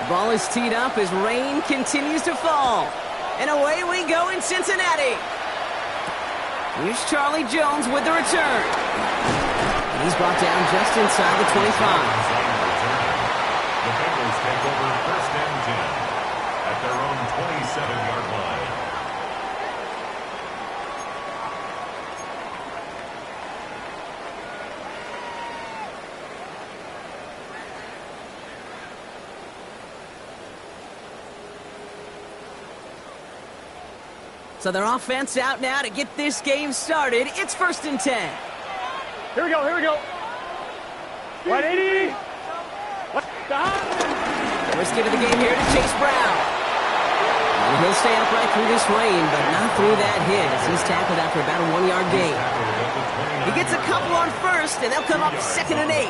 The ball is teed up as rain continues to fall. And away we go in Cincinnati. Here's Charlie Jones with the return. And he's brought down just inside the 25. The Bengals take over first and 10 at their own 27-yard line. So their offense out now to get this game started. It's first and 10. Here we go, here we go. 180. First get of the game here to Chase Brown. And he'll stay upright through this rain, but not through that hit as he's tackled after about a 1-yard gain. He gets a couple on first, and they'll come up second and 8.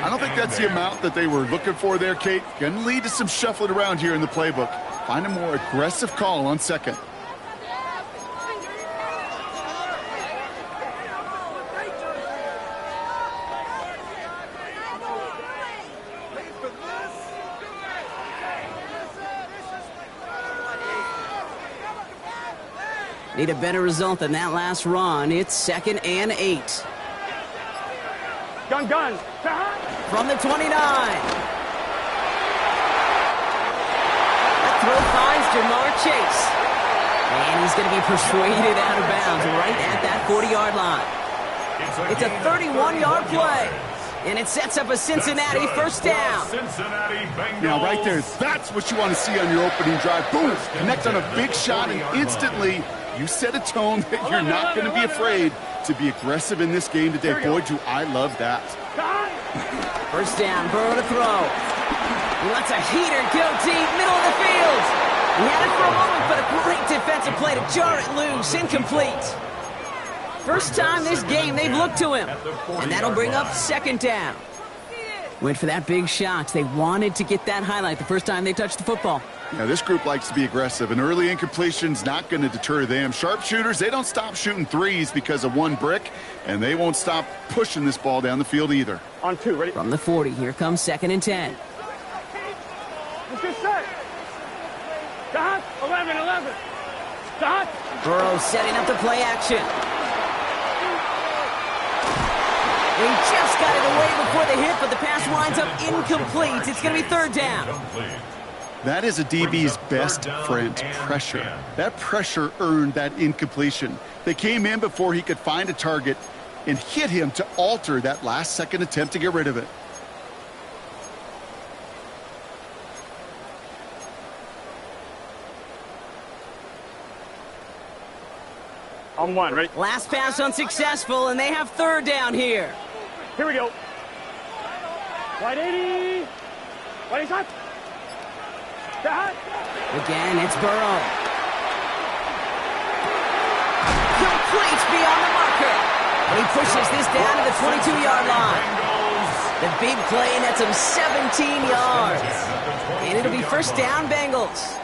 I don't think that's the amount that they were looking for there, Kate. Going to lead to some shuffling around here in the playbook. Find a more aggressive call on second. Need a better result than that last run. It's second and 8. Gun. From the 29. That throw finds Jamar Chase. And he's going to be persuaded out of bounds right at that 40-yard line. It's a 31-yard play. And it sets up a Cincinnati first down. Now, right there, that's what you want to see on your opening drive. Boom! Connect on a big shot, and instantly you set a tone that you're not going to be afraid to be aggressive in this game today. Boy, do I love that. First down, Burrow to throw. He lets a heater go deep, middle of the field. He had it for a moment, but a great defensive play to jar it loose, incomplete. First time this game they've looked to him, and that'll bring up second down. Went for that big shot. They wanted to get that highlight the first time they touched the football. Yeah, this group likes to be aggressive, and early incompletion's not going to deter them. Sharpshooters, they don't stop shooting threes because of one brick, and they won't stop pushing this ball down the field either. On 2, ready? From the 40, here comes second and 10. Let's get set. Stop. 11. Stop. Burrow setting up the play action. He just got it away before the hit, but the pass winds up incomplete. It's going to be third down. That is a DB's best friend, pressure. That pressure earned that incompletion. They came in before he could find a target and hit him to alter that last-second attempt to get rid of it. On 1, ready? Last pass unsuccessful, and they have third down here. Here we go. 180. 180. Stop. Again, it's Burrow. Complete beyond the marker. And he pushes this down to the 22-yard line. The big play nets him 17 yards. And it'll be first down, Bengals.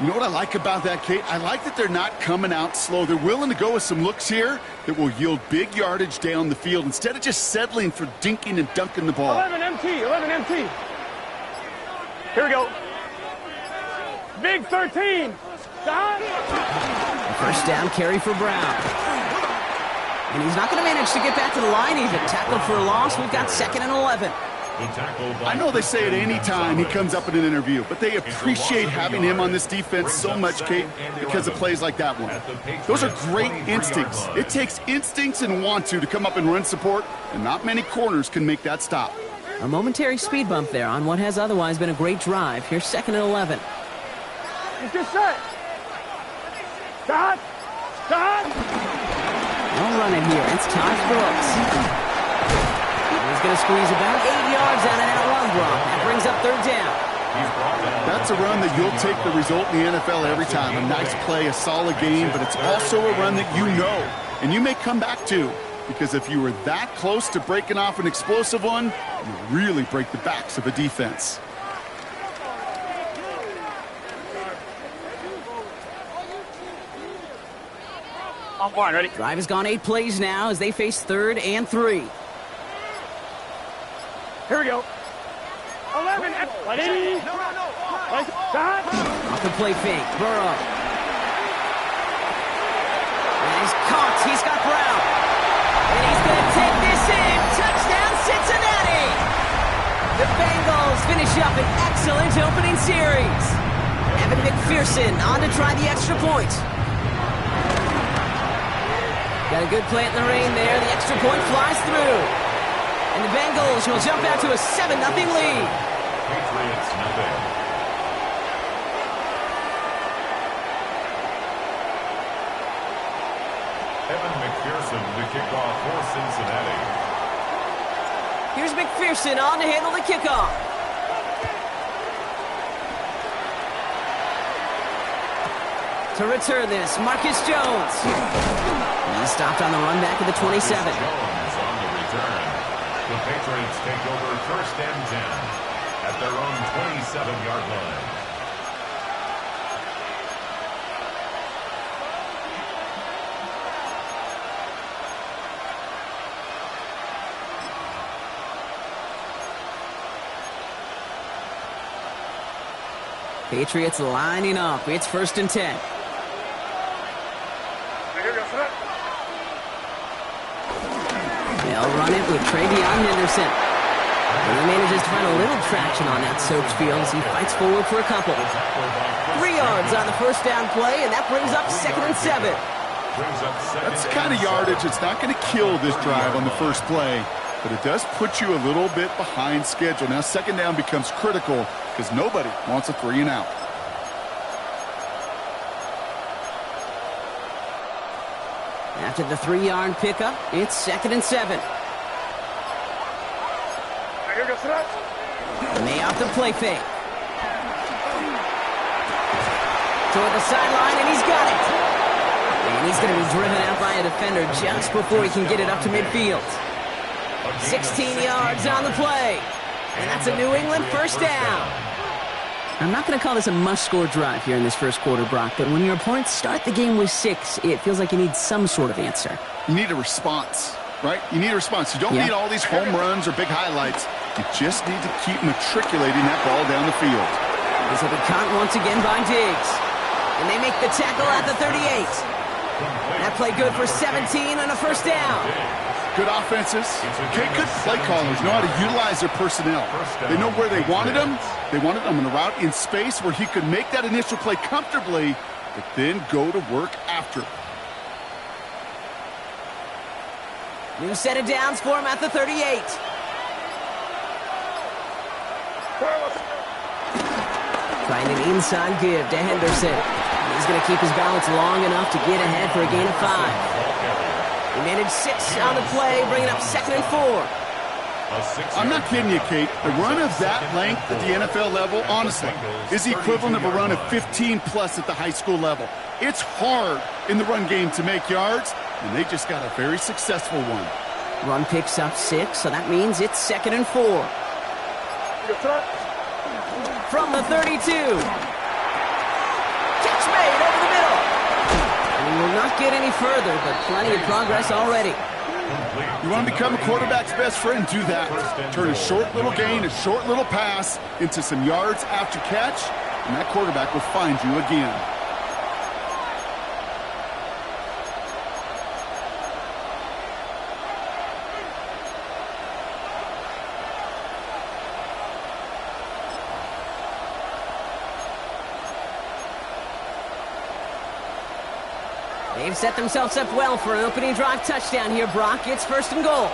You know what I like about that, Kate? I like that they're not coming out slow. They're willing to go with some looks here that will yield big yardage down the field instead of just settling for dinking and dunking the ball. 11 MT. Here we go. Big 13. Stop. First down carry for Brown. And he's not going to manage to get back to the line even. Tackled for a loss. We've got second and 11. I know they say it any time he comes up in an interview, but they appreciate having him on this defense so much, Kate, because of plays like that one. Those are great instincts. It takes instincts and want to come up and run support, and not many corners can make that stop. A momentary speed bump there on what has otherwise been a great drive. Here's second and 11. Let's get set. Stop. No running here. It's Todd Brooks. He's going to squeeze about 8 yards out of that run block. That brings up third down. That's a run that you'll take the result in the NFL every time. A nice play, a solid game, but it's also a run that you know and you may come back to, because if you were that close to breaking off an explosive one, you really break the backs of a defense. On 1, ready? Drive has gone 8 plays now as they face third and 3. Here we go. 11. Ready? Start. Off the play fake. Burrow. And he's caught. He's got Brown. And he's going to take this in. Touchdown, Cincinnati. The Bengals finish up an excellent opening series. Evan McPherson on to try the extra point. Got a good plant in the rain there. The extra point flies through. And the Bengals will jump out to a 7-0 lead. Patriots nothing. Evan McPherson to kick off for Cincinnati. Here's McPherson on to handle the kickoff. To return this, Marcus Jones. He's stopped on the run back of the 27. Jones on the return. The Patriots take over 1st and 10 at their own 27-yard line. Patriots lining up. It's 1st and 10. They'll run it with Travion Henderson. And he manages to find a little traction on that soaked field as he fights forward for a couple. 3 yards on the 1st down play, and that brings up 2nd and 7. That's the kind of yardage that's not going to kill this drive on the first play, but it does put you a little bit behind schedule. Now 2nd down becomes critical because nobody wants a 3 and out. After the 3-yard pickup, it's 2nd and 7. May off the play fake. Toward the sideline, and he's got it. And he's going to be driven out by a defender just before he can get it up to midfield. 16 yards on the play. And that's a New England 1st down. I'm not going to call this a must-score drive here in this first quarter, Brock, but when your opponents start the game with 6, it feels like you need some sort of answer. You need a response, right? You need a response. You don't need all these home runs or big highlights. You just need to keep matriculating that ball down the field. This will be caught once again by Diggs. And they make the tackle at the 38. That play good for 17 on a 1st down. Good offenses. Okay, good play callers know how to utilize their personnel. They know where they wanted them. They wanted them in a route in space where he could make that initial play comfortably, but then go to work after. New set of downs for him at the 38. Trying an inside give to Henderson. He's going to keep his balance long enough to get ahead for a gain of 5. He managed 6 on the play, bringing up 2nd and 4. I'm not kidding you, Kate. A run of that length at the NFL level, honestly, is the equivalent of a run of 15-plus at the high school level. It's hard in the run game to make yards, and they just got a very successful one. Run picks up 6, so that means it's 2nd and 4. From the 32. Catch made over the middle. And he will not get any further, but plenty of progress already. You want to become a quarterback's best friend? Do that. Turn a short little gain, a short little pass into some yards after catch, and that quarterback will find you again. They've set themselves up well for an opening drive touchdown here, Brock. It's 1st and goal.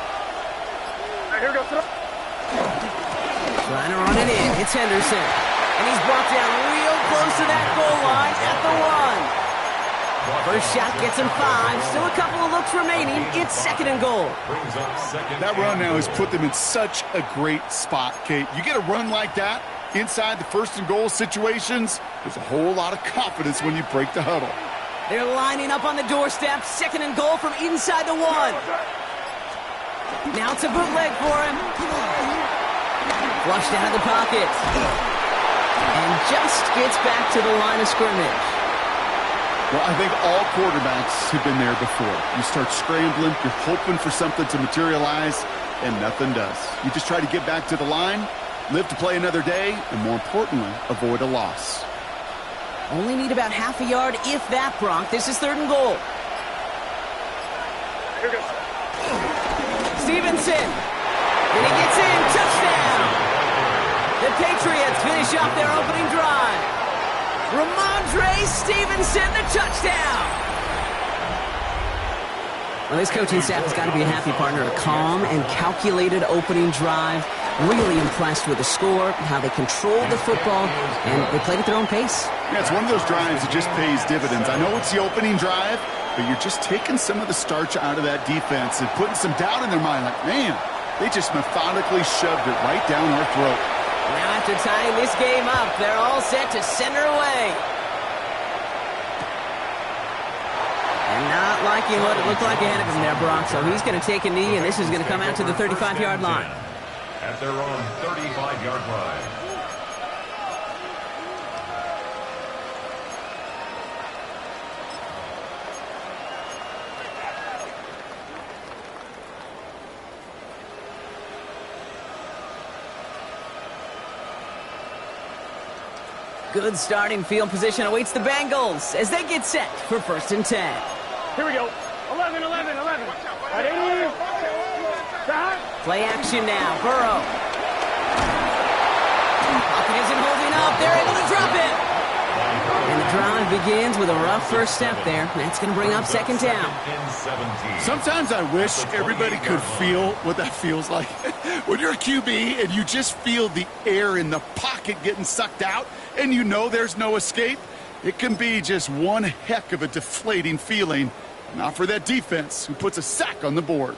Here goes. Trying to run it in. It's Henderson. And he's brought down real close to that goal line at the 1. First shot gets him 5. Still a couple of looks remaining. It's 2nd and goal. That run now has put them in such a great spot, Kate. You get a run like that inside the 1st and goal situations, there's a whole lot of confidence when you break the huddle. They're lining up on the doorstep. 2nd and goal from inside the 1. Now it's a bootleg for him. Flushed out of the pocket. And just gets back to the line of scrimmage. Well, I think all quarterbacks have been there before. You start scrambling, you're hoping for something to materialize, and nothing does. You just try to get back to the line, live to play another day, and more importantly, avoid a loss. Only need about half a yard, if that, Brock. This is 3rd and goal. Here goes. Stevenson. And he gets in. Touchdown. The Patriots finish off their opening drive. Ramondre Stevenson, the touchdown. Well, this coaching staff has got to be a happy partner. A calm and calculated opening drive. Really impressed with the score, how they controlled the football, and they played at their own pace. Yeah, it's one of those drives that just pays dividends. I know it's the opening drive, but you're just taking some of the starch out of that defense and putting some doubt in their mind. Like, man, they just methodically shoved it right down our throat. Now after tying this game up, they're all set to send her away. And not liking what it looked like ahead of him there, Brock. So he's going to take a knee, and this is going to come out to the 35-yard line. At their own 35-yard line. Good starting field position awaits the Bengals as they get set for 1st and 10. Here we go. 11. Right in. Play action now. Burrow. Pocket isn't holding up. They're able to drop it. And the drive begins with a rough first step there. That's going to bring up 2nd down. Sometimes I wish everybody could feel what that feels like. When you're a QB and you just feel the air in the pocket getting sucked out and you know there's no escape, it can be just one heck of a deflating feeling. Not for that defense who puts a sack on the board.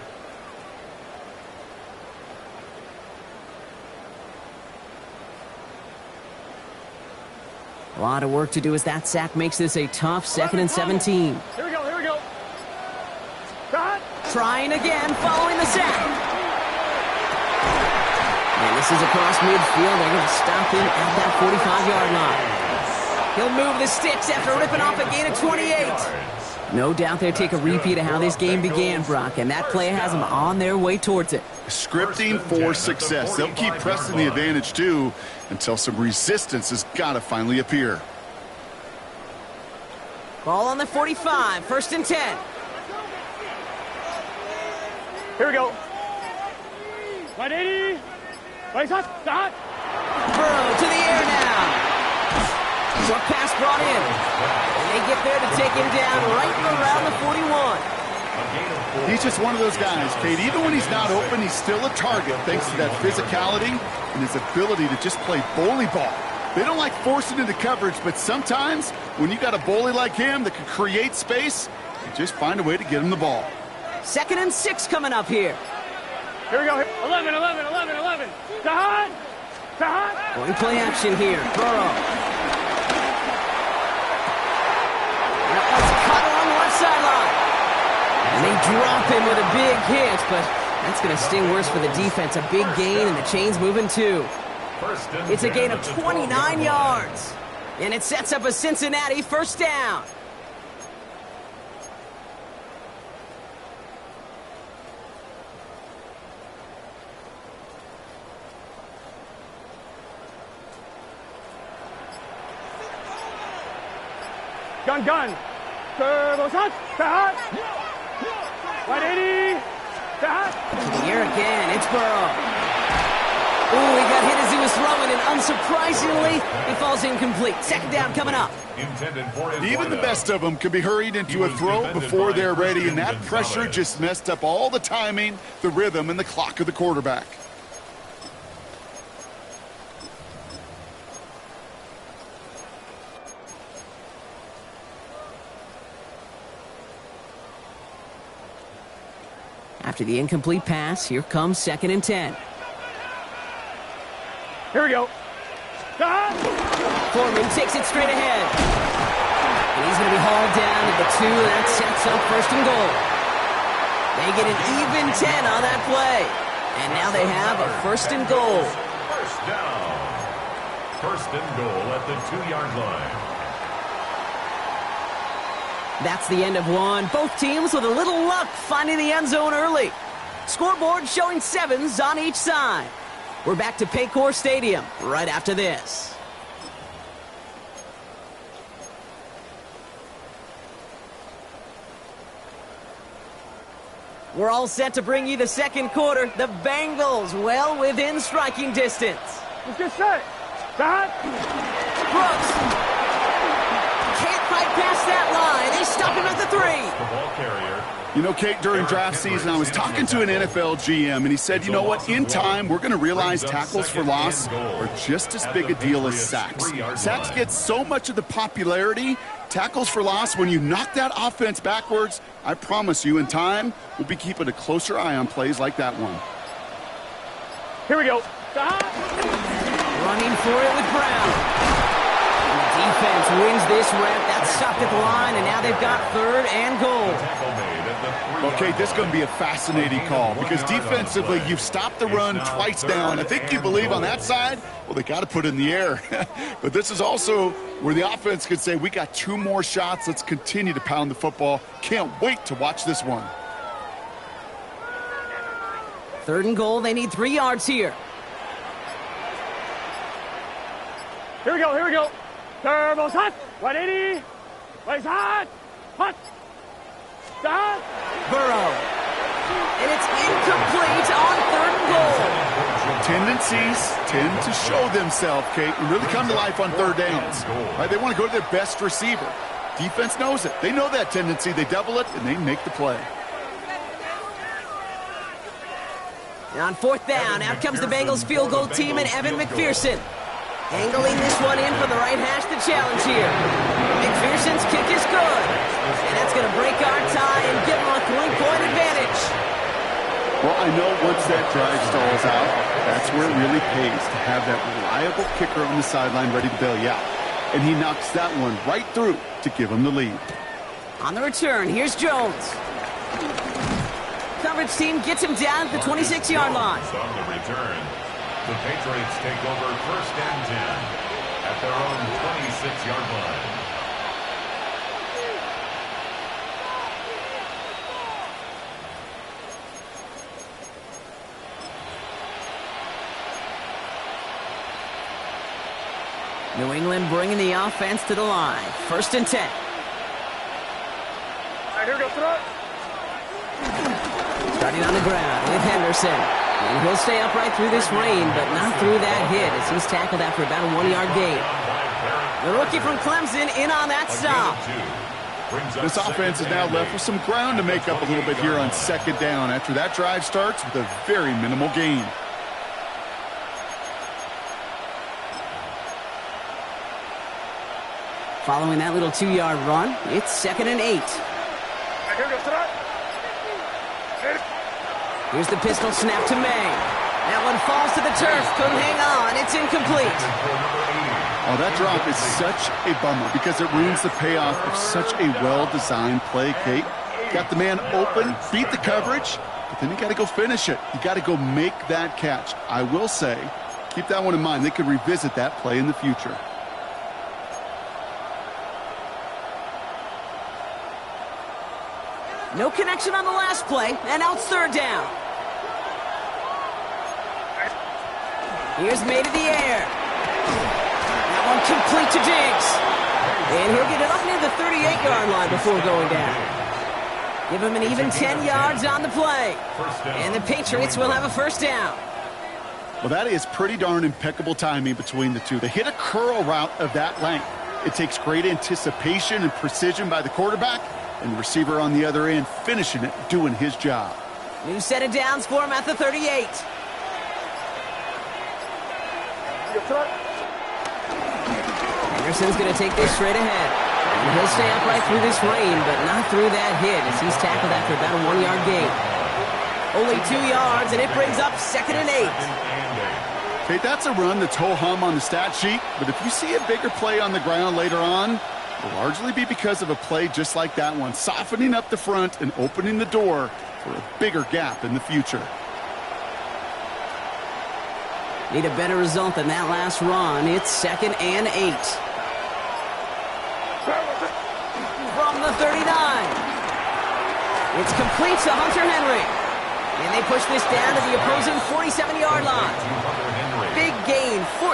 A lot of work to do as that sack makes this a tough 2nd and 17. Here we go. Trying again following the sack. And this is across midfield. They're going to stop him at that 45-yard line. He'll move the sticks after ripping off a gain of 28. No doubt they'll take a repeat of how this game began, Brock, and that play has them on their way towards it. Scripting for success. They'll keep pressing the advantage, too, until some resistance has got to finally appear. Ball on the 45, 1st and 10. Here we go. 180. Start. Burrow to the air now. Short pass brought in. And they get there to take him down right around the 41. He's just one of those guys, Kate. Even when he's not open, he's still a target thanks to that physicality and his ability to just play bully ball. They don't like forcing into coverage, but sometimes when you got a bully like him that can create space, you just find a way to get him the ball. 2nd and 6 coming up here. Here we go. 11. Tahan. Going play action here. Burrow. That was cut along the left sideline. And they drop him with a big hit, but that's going to sting worse for the defense. A big gain, and the chain's moving too. It's a gain of 29 yards. And it sets up a Cincinnati 1st down. Gun. Turbo shot. 180. To the air again. It's Burrow. Ooh, he got hit as he was throwing, and unsurprisingly, he falls incomplete. 2nd down coming up. Even the best of them can be hurried into a throw before they're ready, and that pressure just messed up all the timing, the rhythm, and the clock of the quarterback. After the incomplete pass, here comes 2nd and 10. Here we go. Foreman takes it straight ahead. And he's going to be hauled down at the 2. That sets up 1st and goal. They get an even 10 on that play. And now they have a 1st and goal. 1st down. 1st and goal at the 2-yard line. That's the end of one. Both teams with a little luck finding the end zone early. Scoreboard showing 7s on each side. We're back to Paycor Stadium right after this. We're all set to bring you the second quarter. The Bengals well within striking distance. Let's get set. Start. Brooks can't fight past that line. They stop him at the 3. The ball carrier. You know, Kate, during draft season, I was talking to an NFL GM, and he said, you know what, in time, we're going to realize tackles for loss are just as big a deal as sacks. Sacks get so much of the popularity. Tackles for loss, when you knock that offense backwards, I promise you, in time, we'll be keeping a closer eye on plays like that one. Here we go. Start. Running for it with Brown. And the defense wins this rep. That's stopped at the line, and now they've got 3rd and goal. Okay, this is going to be a fascinating call because defensively, you've stopped the run twice down. I think you believe on that side, well, they got to put it in the air. But this is also where the offense could say, we got 2 more shots. Let's continue to pound the football. Can't wait to watch this one. 3rd and goal. They need 3 yards here. Here we go. Here we go. Turbo's hot. 180. Plays hot. Hot. Start. Burrow. And it's incomplete on 3rd and goal. Tendencies tend to show themselves, Kate, and really come to life on 3rd downs. Right? They want to go to their best receiver. Defense knows it. They know that tendency. They double it, and they make the play. And on 4th down, out comes the Bengals field goal team and Evan McPherson. Angling this one in for the right hash to challenge here. McPherson's kick is good. And that's going to break our tie and give them a 3-point advantage. Well, I know once that drive stalls out, that's where it really pays to have that reliable kicker on the sideline ready to bail you out. And he knocks that one right through to give him the lead. On the return, here's Jones. Coverage team gets him down at the 26-yard line. On the return, the Patriots take over 1st and 10 at their own 26-yard line. New England bringing the offense to the line. 1st and 10. All right, here we go. Throw. Starting on the ground with Henderson. And he'll stay upright through this rain, but not through that hit as he's tackled after about a 1-yard gain. The rookie from Clemson in on that stop. This offense is now left with some ground to make up a little bit here on 2nd down after that drive starts with a very minimal gain. Following that little 2-yard run, it's 2nd and 8. Here we go. Throw. Here's the pistol snap to May. That one falls to the turf. Couldn't hang on. It's incomplete. Oh, that drop is such a bummer because it ruins the payoff of such a well-designed play, Kate. Got the man open, beat the coverage, but then you got to go finish it. You got to go make that catch. I will say, keep that one in mind. They could revisit that play in the future. No connection on the last play, and now it's 3rd down. Here's May to the air. That one complete to Diggs. And he'll get it up near the 38-yard line before going down. Give him an even 10 yards on the play. And the Patriots will have a 1st down. Well, that is pretty darn impeccable timing between the two. They hit a curl route of that length. It takes great anticipation and precision by the quarterback, and the receiver on the other end finishing it, doing his job. New set of downs for him at the 38. Anderson's going to take this straight ahead. And he'll stay upright through this rain, but not through that hit as he's tackled after about a 1-yard gain. Only 2 yards, and it brings up 2nd and 8. Okay, that's a run that's ho-hum on the stat sheet, but if you see a bigger play on the ground later on, will largely be because of a play just like that one, softening up the front and opening the door for a bigger gap in the future. Need a better result than that last run. It's 2nd and 8. From the 39. It's complete to Hunter Henry. And they push this down to the opposing 47-yard line.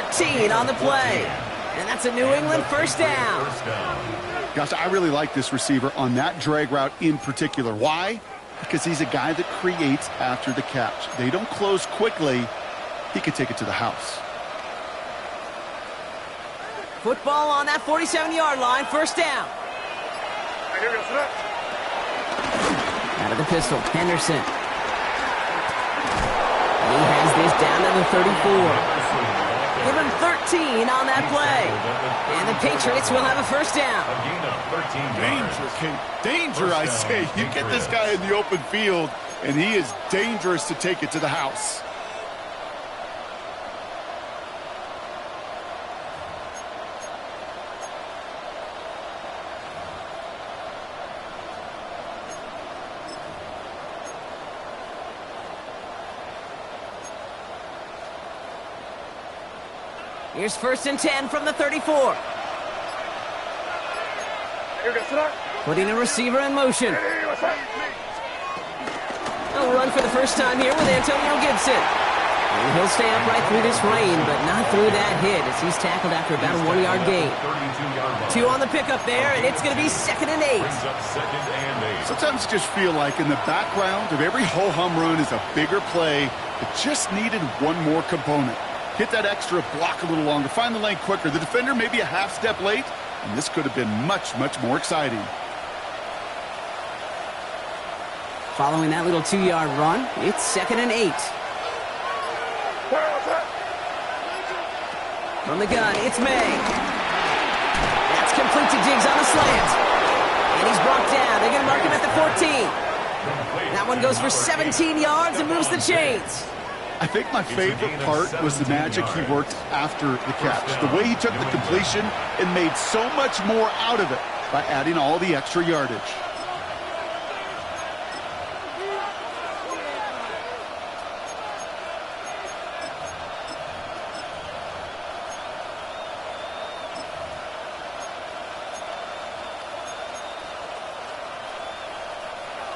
14 on the play. And that's a New England first down. Gosh, I really like this receiver on that drag route in particular. Why? Because he's a guy that creates after the catch. They don't close quickly. He could take it to the house. Football on that 47-yard line, first down. Here we go, sit up. Out of the pistol, Henderson. He has this down to the 34. Give him 13 on that play. And the Patriots will have a first down. Danger, Kate. Danger, I say. You get this guy in the open field, and he is dangerous to take it to the house. Here's first and 10 from the 34. Here we go, sit up. Putting a receiver in motion. Hey, what's up? A run for the first time here with Antonio Gibson. And he'll stay upright through this rain, but not through that hit as he's tackled after about a 1-yard gain. 2 on the pickup there, and it's going to be 2nd and 8. Sometimes you just feel like in the background of every ho-hum run is a bigger play that just needed one more component. Hit that extra block a little longer, find the lane quicker. The defender may be a half step late, and this could have been much, much more exciting. Following that little 2-yard run, it's 2nd and 8. From the gun, it's May. That's complete to Diggs on the slant. And he's brought down. They're going to mark him at the 14. That one goes for 17 yards and moves the chains. I think my favorite part was the magic he worked after the catch. The way he took the completion and made so much more out of it by adding all the extra yardage.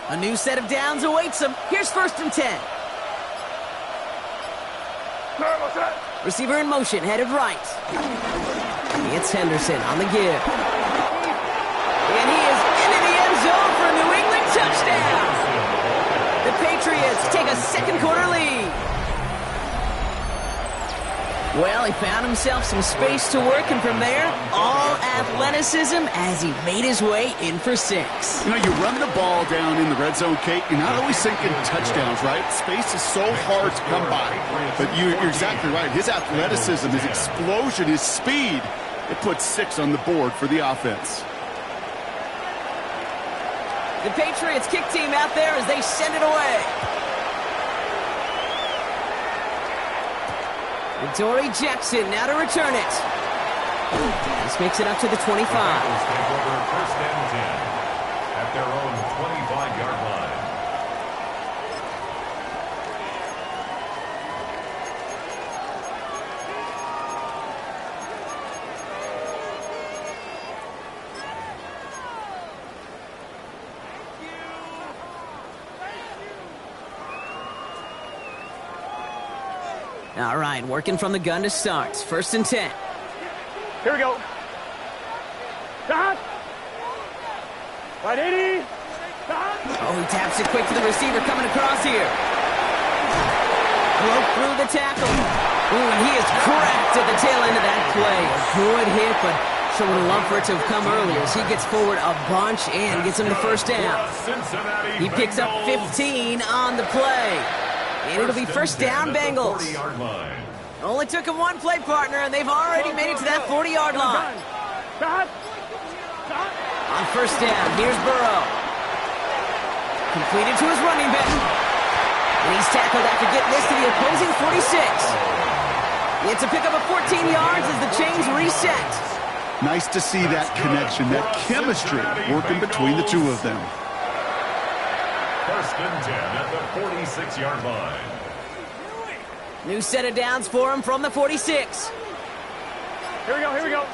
A new set of downs awaits him. Here's first and 10. Receiver in motion, headed right. It's Henderson on the give. And he is into the end zone for a New England touchdown. The Patriots take a second-quarter lead. Well, he found himself some space to work, and from there, all athleticism as he made his way in for 6. You know, you run the ball down in the red zone, Kate, you're not always thinking touchdowns, right? Space is so hard to come by. But you're exactly right. His athleticism, his explosion, his speed, it puts 6 on the board for the offense. The Patriots kick team out there as they send it away. Dory Jackson now to return it. This makes it up to the 25. Take over first and 10 at their own 25-yard line. All right, working from the gun to start. First and 10. Here we go. Stop. 180. Stop. Oh, he taps it quick to the receiver coming across here. Broke through the tackle. Ooh, and he is cracked at the tail end of that play. A good hit, but sure would have loved for it to have come earlier as he gets forward a bunch and gets him the first down. He picks up 15 on the play. And it'll be first down, Bengals. Only took him one play, partner, and they've already made it to that 40-yard line. On first down, here's Burrow. Completed to his running back. And he's tackled after getting this to the opposing 46. It's a pickup of 14 yards as the chains reset. Nice to see that connection, that chemistry working between the two of them. First and 10 at the 46-yard line. New set of downs for him from the 46. Here we go, here we go.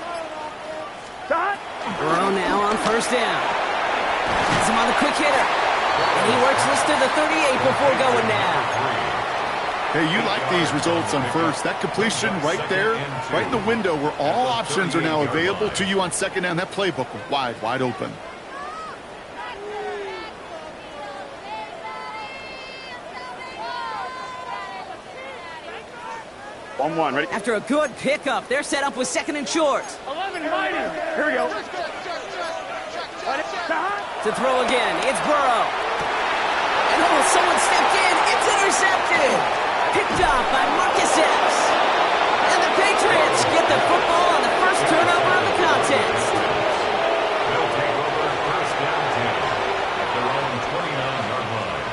Stop. Burrow now on first down. Gets him on the quick hitter. And he works this to the 38 before going down. Hey, you like these results on first. That completion right there, right in the window where all options are now available to you on second down. That playbook wide open. 1-1, ready? After a good pickup, they're set up with second and short. 11 mighty. Here we go. To throw again, it's Burrow. And oh, someone stepped in. It's intercepted. Picked up by Marcus Epps. And the Patriots get the football on the first turnover of the contest. They'll take over first down 10 at their own 29-yard line.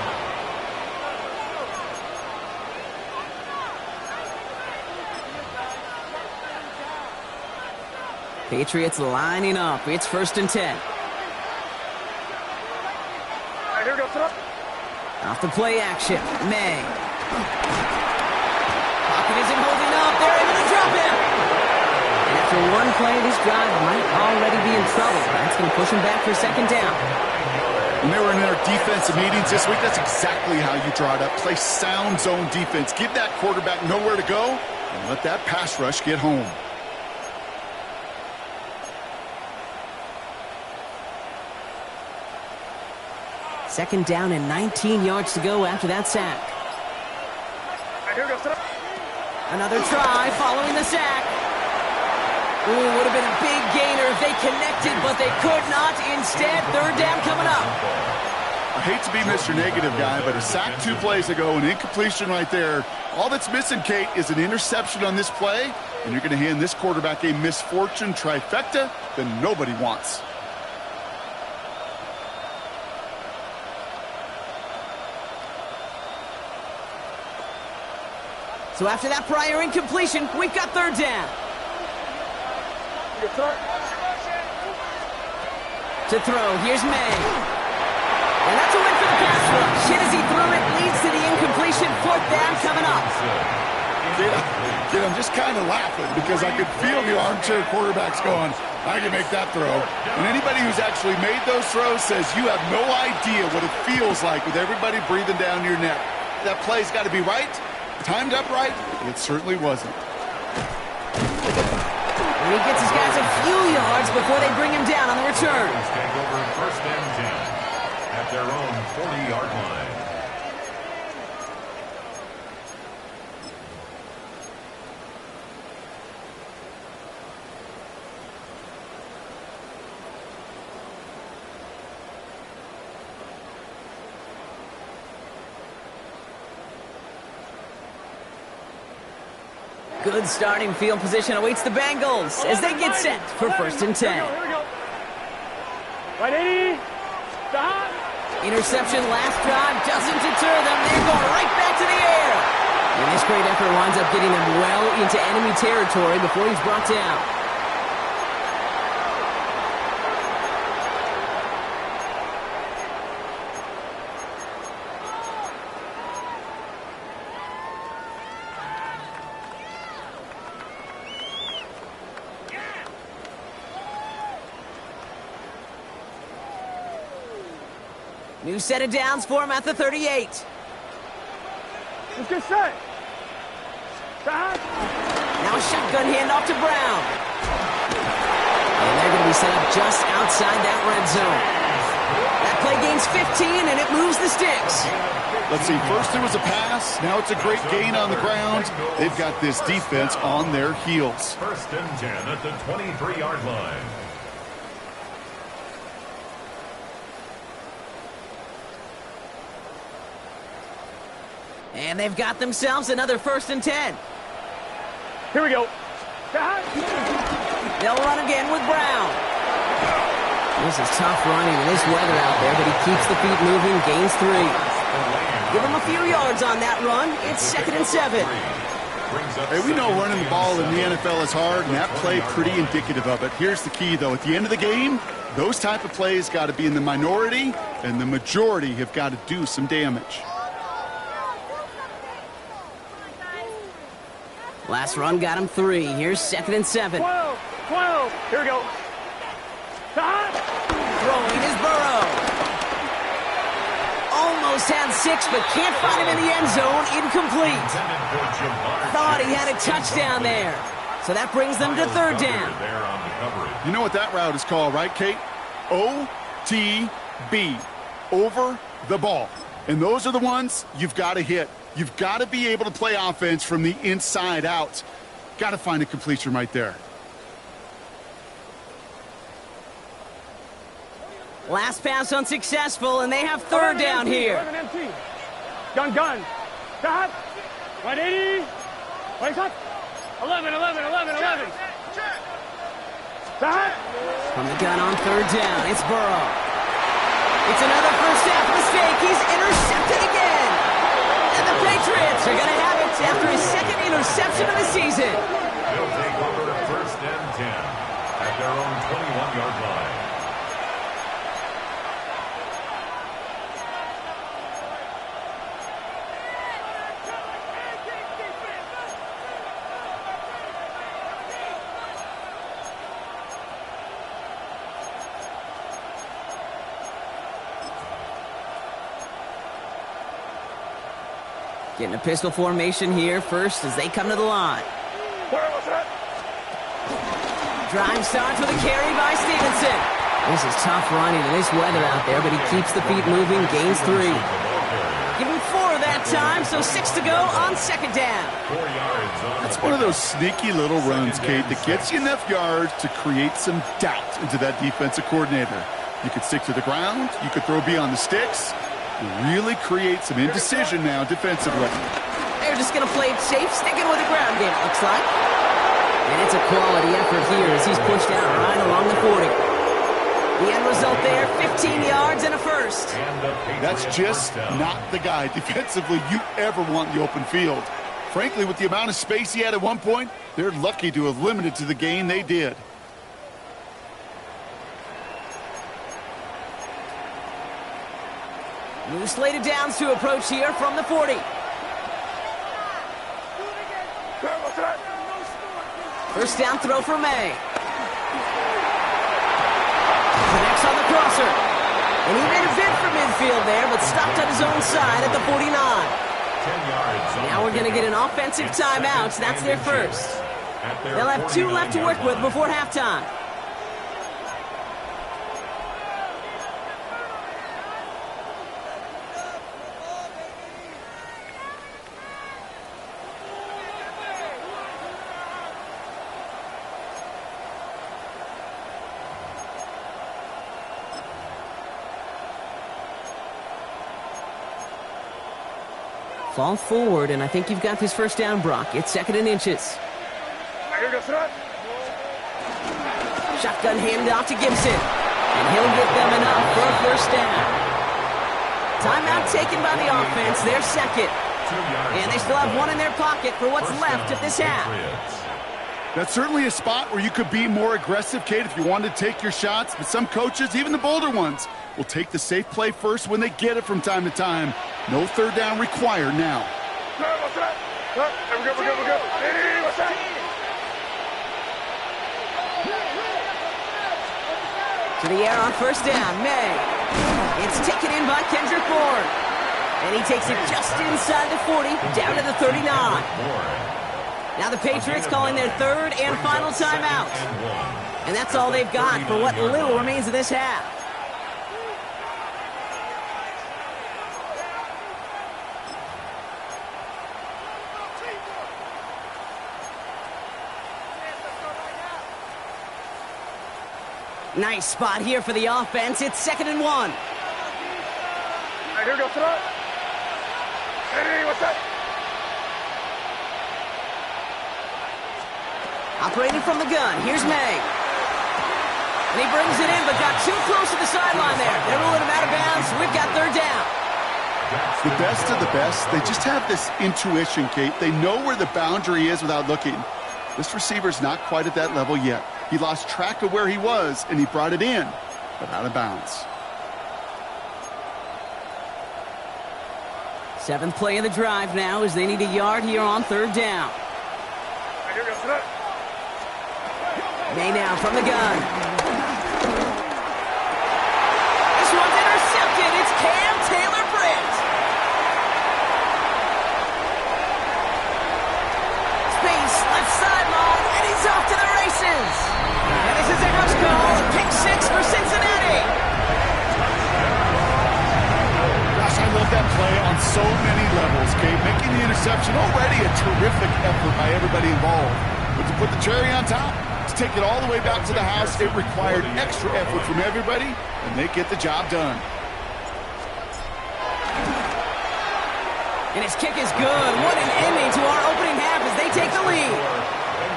Patriots lining up. It's first and 10. Here we go, set up. Off the play action, May. Pocket isn't holding up. They're able to drop him. And after one play, this drive might already be in trouble. That's going to push him back for second down. When they were in their defensive meetings this week, that's exactly how you draw it up. Play sound zone defense. Give that quarterback nowhere to go and let that pass rush get home. Second down and 19 yards to go after that sack. Here we go, set up. Another try following the sack. Ooh, would have been a big gainer if they connected, but they could not. Instead, third down coming up. I hate to be Mr. Negative guy, but a sack 2 plays ago, an incompletion right there. All that's missing, Kate, is an interception on this play, and you're going to hand this quarterback a misfortune trifecta that nobody wants. So after that prior incompletion, we've got third down. To throw, here's May. And that's a win for the pass rush. Hit as he threw it, leads to the incompletion. Fourth down coming up. Kid, I'm just kind of laughing because I could feel the armchair quarterbacks going, I can make that throw. And anybody who's actually made those throws says you have no idea what it feels like with everybody breathing down your neck. That play's got to be right. Timed up right? It certainly wasn't. And he gets his guys a few yards before they bring him down on the return. Take over first and 10 at their own 40-yard line. Good starting field position awaits the Bengals as they get set for first and 10. Here we go. Right 80. Stop. Interception last drive doesn't deter them. They're going right back to the air. And this great effort winds up getting them well into enemy territory before he's brought down. New set of downs for him at the 38. Let's get set. Stop. Now a shotgun handoff to Brown. And they're going to be set up just outside that red zone. That play gains 15, and it moves the sticks. Let's see, first it was a pass, now it's a great gain on the ground. They've got this defense on their heels. First and 10 at the 23-yard line. And they've got themselves another first and 10. Here we go. Stop. They'll run again with Brown. This is tough running in this weather out there, but he keeps the feet moving, gains 3. Give him a few yards on that run. It's second and 7. Hey, we know running the ball in the NFL is hard, and that play pretty indicative of it. Here's the key, though. At the end of the game, those type of plays got to be in the minority, and the majority have got to do some damage. Last run got him 3. Here's second and 7. 12. Here we go. Stop. Throwing is Burrow. Almost had 6, but can't find him in the end zone. Incomplete. Thought he had a touchdown there. So that brings them to third down. You know what that route is called, right, Kate? OTB. Over the ball. And those are the ones you've got to hit. You've got to be able to play offense from the inside out. Got to find a completion right there. Last pass unsuccessful, and they have third down here. Gun. Cut. 180. Wait up. 11. Cut. From the gun on third down, it's Burrow. It's another first half mistake. He's intercepted again. And the Patriots are going to have it after his second interception of the season. They'll take over first and 10 at their own 21-yard line. Getting a pistol formation here first as they come to the line. Drive starts with a carry by Stevenson. This is tough running in this weather out there, but he keeps the feet moving, gains 3. Give him 4 that time, so 6 to go on second down. That's one of those sneaky little runs, Kate, that gets you enough yards to create some doubt into that defensive coordinator. You could stick to the ground, you could throw beyond the sticks. Really create some indecision now defensively. They're just going to play it safe, sticking with the ground game, it looks like. And it's a quality effort here as he's pushed out right along the 40. The end result there, 15 yards and a first. That's just not the guy defensively you ever want in the open field. Frankly, with the amount of space he had at one point, they're lucky to have limited to the gain they did. New slated downs to approach here from the 40. First down throw for May. Connects on the crosser. And he made a bid for midfield there, but stopped on his own side at the 49. Now we're going to get an offensive timeout. That's their first. They'll have 2 left to work with before halftime. Fall forward, and I think you've got this first down, Brock. It's 2nd and inches. Shotgun handed off to Gibson. And he'll get them enough for a first down. Timeout taken by the offense. They're second. And they still have 1 in their pocket for what's left of this half. That's certainly a spot where you could be more aggressive, Kate, if you wanted to take your shots. But some coaches, even the bolder ones, will take the safe play first when they get it from time to time. No third down required now. To the air on first down, May. It's taken in by Kendrick Bourne. And he takes it just inside the 40, down to the 39. Now the Patriots calling their third and final timeout. And that's all they've got for what little remains of this half. Nice spot here for the offense. It's 2nd and 1. Here we go, throw. Hey, what's that? Operating from the gun, here's May. And he brings it in, but got too close to the sideline there. They're ruling him out of bounds. We've got third down. The best of the best, they just have this intuition, Kate. They know where the boundary is without looking. This receiver's not quite at that level yet. He lost track of where he was, and he brought it in, but out of bounds. 7th play of the drive now as they need a yard here on third down. May now from the gun. This one's intercepted. It's Cam Taylor-Britt. interception. Already a terrific effort by everybody involved. But to put the cherry on top, to take it all the way back to the house, it required extra effort from everybody, and they get the job done. And his kick is good. What an ending to our opening half as they take the lead.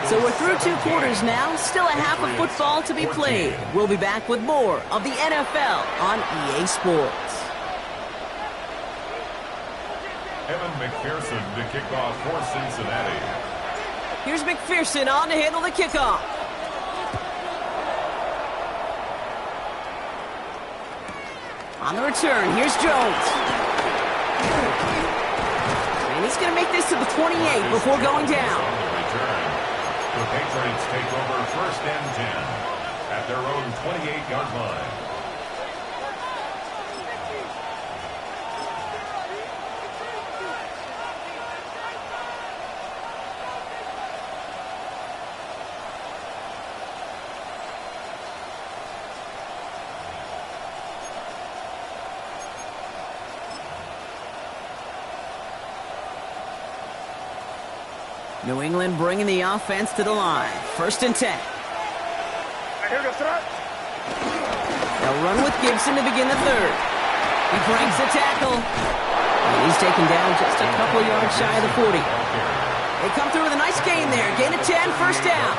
So we're through 2 quarters now. Still a half of football to be played. We'll be back with more of the NFL on EA Sports. Evan McPherson to kick off for Cincinnati. Here's McPherson on to handle the kickoff. On the return, here's Jones. And he's going to make this to the 28 before going down. On the return, the Patriots take over 1st and 10 at their own 28-yard line. New England bringing the offense to the line. 1st and 10. They'll run with Gibson to begin the 3rd. He breaks the tackle. And he's taken down just a couple yards shy of the 40. They come through with a nice gain there. Gain of 10, 1st down.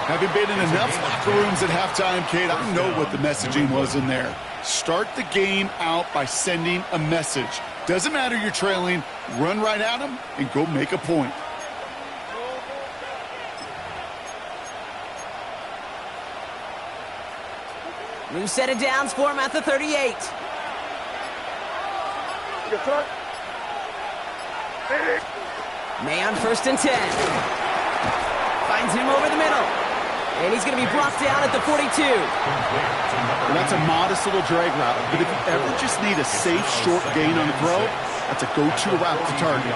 Having been in enough locker rooms at halftime, Kate, I know what the messaging was in there. Start the game out by sending a message. Doesn't matter you're trailing, run right at them and go make a point. New set of downs for him at the 38. May on 1st and 10. Finds him over the middle. And he's going to be brought down at the 42. And that's a modest little drag route. But if you ever just need a safe, short gain on the throw, that's a go-to route to target.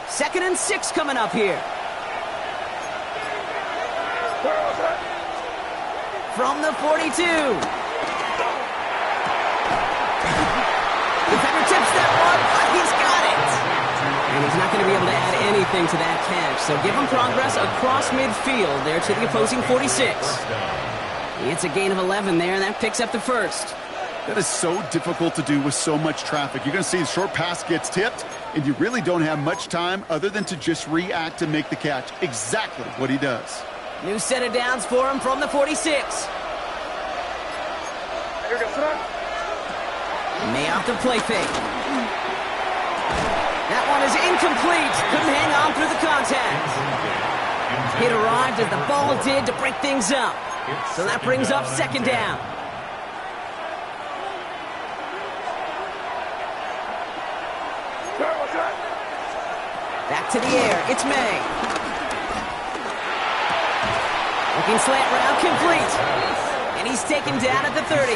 Second and 6 coming up here. From the 42. Defender tips that one, but he's got it. And he's not going to be able to add anything to that catch. So give him progress across midfield there to the opposing 46. It's a gain of 11 there, and that picks up the 1st. That is so difficult to do with so much traffic. You're going to see the short pass gets tipped, and you really don't have much time other than to just react and make the catch. Exactly what he does. New set of downs for him from the 46. May off the play fake. That one is incomplete. Couldn't hang on through the contact. It arrived as the ball did to break things up. So that brings up 2nd down. Back to the air. It's May. Looking slant route complete. And he's taken down at the 30.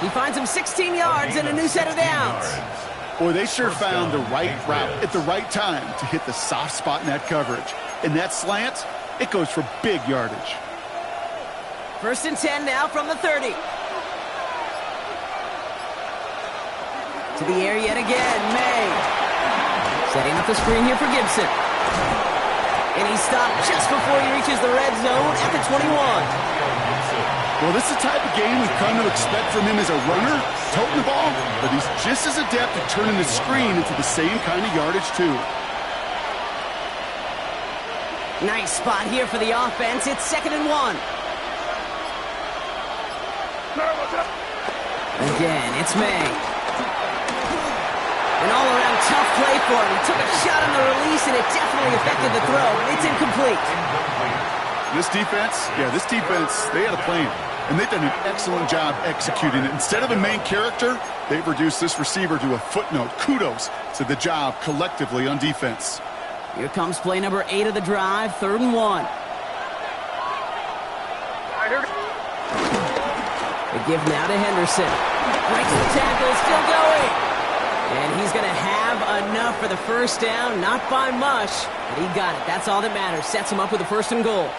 He finds him 16 yards and a new set of downs. Boy, they sure found the right route at the right time to hit the soft spot in that coverage. And that slant, it goes for big yardage. 1st and 10 now from the 30. To the air yet again, May. Setting up the screen here for Gibson. And he's stopped just before he reaches the red zone at the 21. Well, this is the type of game we've come to expect from him as a runner, toting the ball, but he's just as adept at turning the screen into the same kind of yardage, too. Nice spot here for the offense. It's 2nd and 1. Again, it's May. An all-around tough play for him. He took a shot on the release, and it definitely affected the throw. It's incomplete. This defense, they had a plan, and they've done an excellent job executing it. Instead of a main character, they've reduced this receiver to a footnote. Kudos to the job collectively on defense. Here comes play number 8 of the drive, 3rd and 1. The give now to Henderson. Breaks the tackle, still going. And he's going to have enough for the first down, not by much, but he got it. That's all that matters. Sets him up with a first and goal.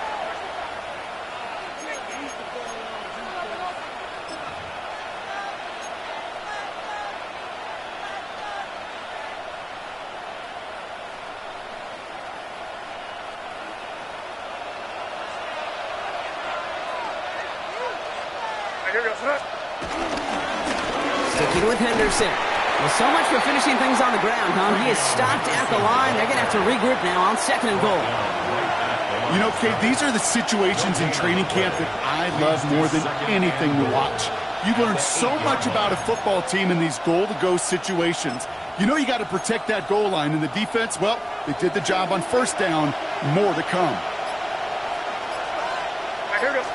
Sticking with Henderson. Well, so much for finishing things on the ground, huh? He is stopped at the line. They're going to have to regroup now on second and goal. You know, Kate, these are the situations in training camp that I love more than anything to watch. You learn so much about a football team in these goal-to-go situations. You know you got to protect that goal line, and the defense, well, they did the job on first down. More to come. Here we go.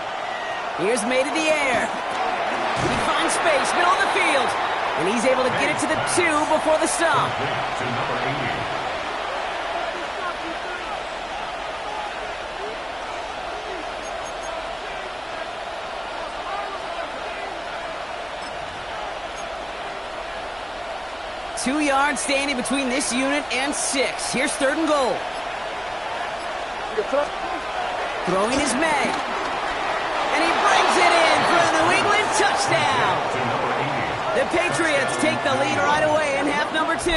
Here's made in the air. He finds space, middle of the field. And he's able to get it to the 2 before the stop. To number 80. Two yards standing between this unit and 6. Here's third and goal. Throwing is May. And he brings it in for a New England touchdown. The Patriots take the lead right away in half number 2.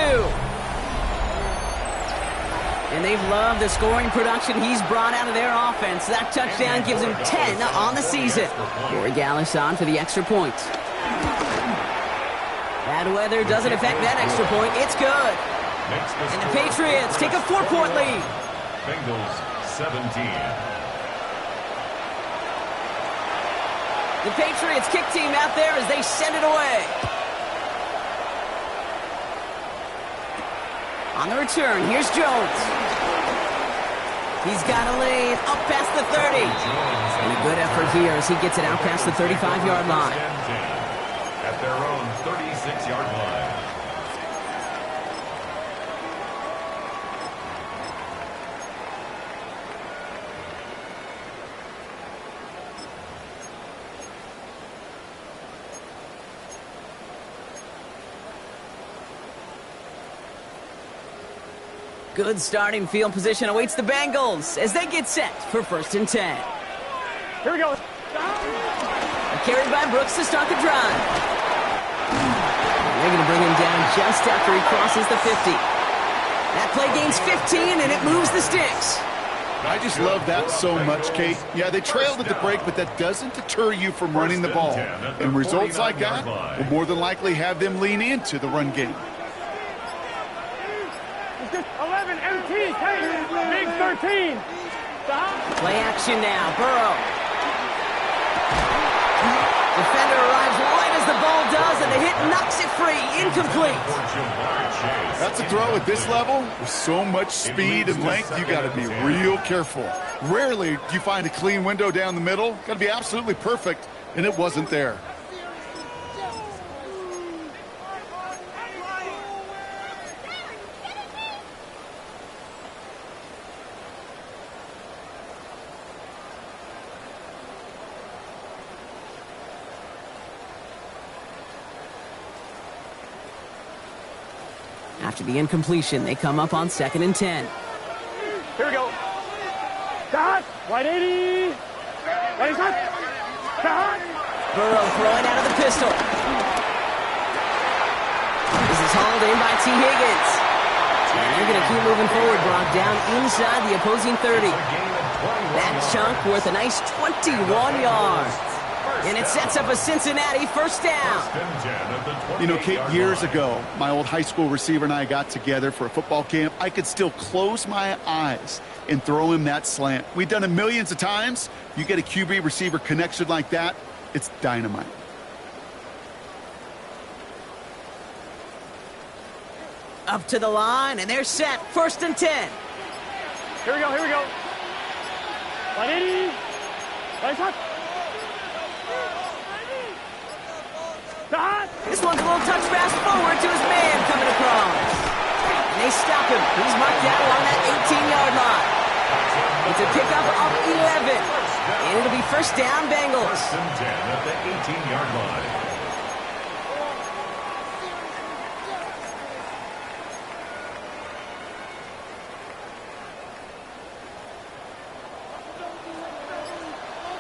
And they've loved the scoring production he's brought out of their offense. That touchdown gives him 10 on the season. Corey Gallis on for the extra point. Bad weather doesn't affect that extra point. It's good. And the Patriots take a 4-point lead. Bengals 17. The Patriots kick team out there as they send it away. On the return, here's Jones. He's got a lane up past the 30. And a good effort here as he gets it out past the 35-yard line. At their own 36-yard line. Good starting field position awaits the Bengals as they get set for 1st and 10. Here we go. Carried by Brooks to start the drive. They're going to bring him down just after he crosses the 50. That play gains 15, and it moves the sticks. I just love that so much, Kate. Yeah, they trailed at the break, but that doesn't deter you from running the ball. And results like that will more than likely have them lean into the run game. 11, 18, big 13. Play action now, Burrow. Defender arrives right as the ball does, and the hit knocks it free. Incomplete. That's a throw at this level. With so much speed and length, you got to be real careful. Rarely do you find a clean window down the middle. Got to be absolutely perfect, and it wasn't there. After the incompletion, they come up on 2nd and 10. Here we go. Shot. Right 80. Right shot. Shot. Burrow throwing out of the pistol. This is hauled in by T. Higgins. And they're going to keep moving forward, Brock, down inside the opposing 30. That chunk worth a nice 21 yards. And it sets up a Cincinnati first down. You know, Kate, years ago, my old high school receiver and I got together for a football camp. I could still close my eyes and throw him that slant. We've done it millions of times. You get a QB receiver connection like that, it's dynamite. Up to the line, and they're set. 1st and 10. Here we go, here we go. 180. Right shot. Shot. This one's a little touch pass forward to his man coming across. And they stop him. He's marked out along that 18-yard line. It's a pickup of 11. And it'll be first down, Bengals. 1st and 10 at the 18-yard line.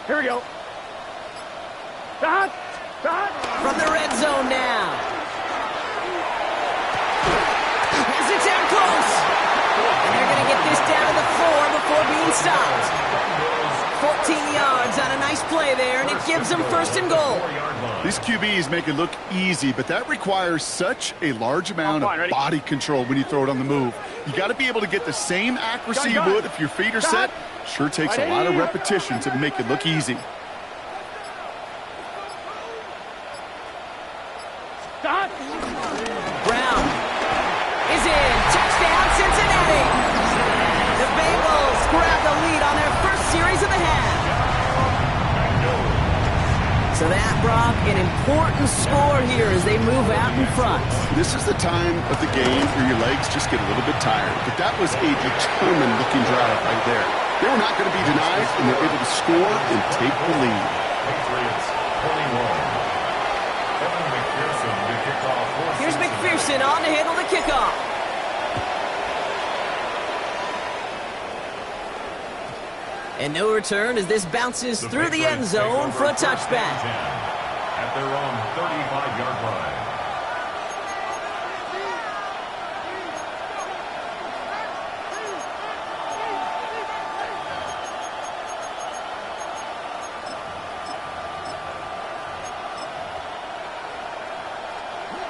Here we go. Stop. Stop. From the red zone now. As it's down close. And they're going to get this down to the 4 before being stopped. 14 yards on a nice play there, and it gives them first and goal. These QBs make it look easy, but that requires such a large amount of body control when you throw it on the move. You got to be able to get the same accuracy you would if your feet are set. Sure takes a lot of repetition to make it look easy. Stop. Brown is in. Touchdown, Cincinnati. The Bengals grab the lead on their first series of the half. So that, Brock, an important score here as they move out in front. This is the time of the game where your legs just get a little bit tired. But that was a determined-looking drive right there. They were not going to be denied, and they're able to score and take the lead. Patriots 21. McPherson to kick off. Here's McPherson on to handle the kickoff. And no return as this bounces through the end zone for a touchback. At their own 35-yard line.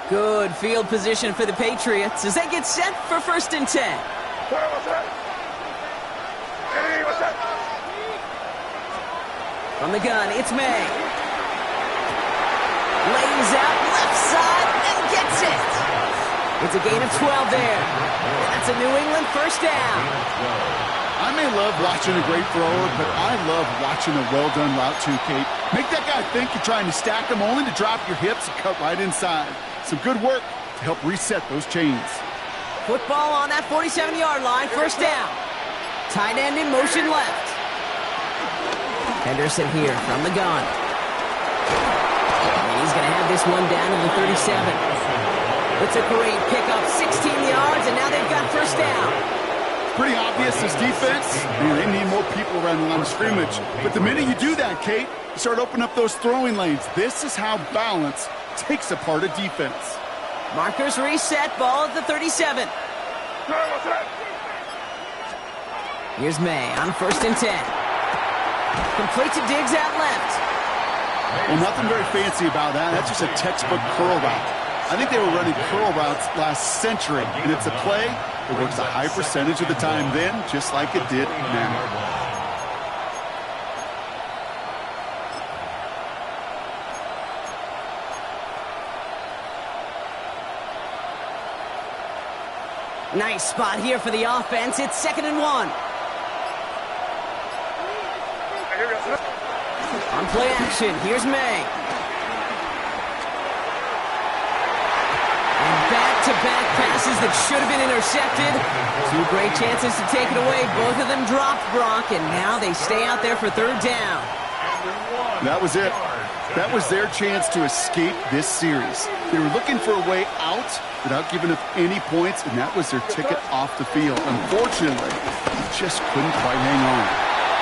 Good field position for the Patriots as they get set for 1st and 10. From the gun, it's May. Lays out left side and gets it. It's a gain of 12 there. That's a New England first down. I may love watching a great thrower, but I love watching a well-done route too, Kate. Make that guy think you're trying to stack him only to drop your hips and cut right inside. Some good work to help reset those chains. Football on that 47-yard line, first down. Tight end in motion left. Henderson here from the gun. And he's going to have this one down to the 37. It's a great pickup, 16 yards, and now they've got first down. Pretty obvious, this defense, they need more people around the line of scrimmage. But the minute you do that, Kate, you start opening up those throwing lanes. This is how balance takes apart a defense. Markers reset, ball at the 37. Here's May on 1st and 10. Complete to Diggs out left. Well, nothing very fancy about that. That's just a textbook curl route. I think they were running curl routes last century, and it's a play that works a high percentage of the time then, just like it did now. Nice spot here for the offense. It's 2nd and 1. On play action, here's May. And back-to-back passes that should have been intercepted. 2 great chances to take it away. Both of them dropped, Brock, and now they stay out there for 3rd down. That was it. That was their chance to escape this series. They were looking for a way out without giving up any points, and that was their ticket off the field. Unfortunately, they just couldn't quite hang on.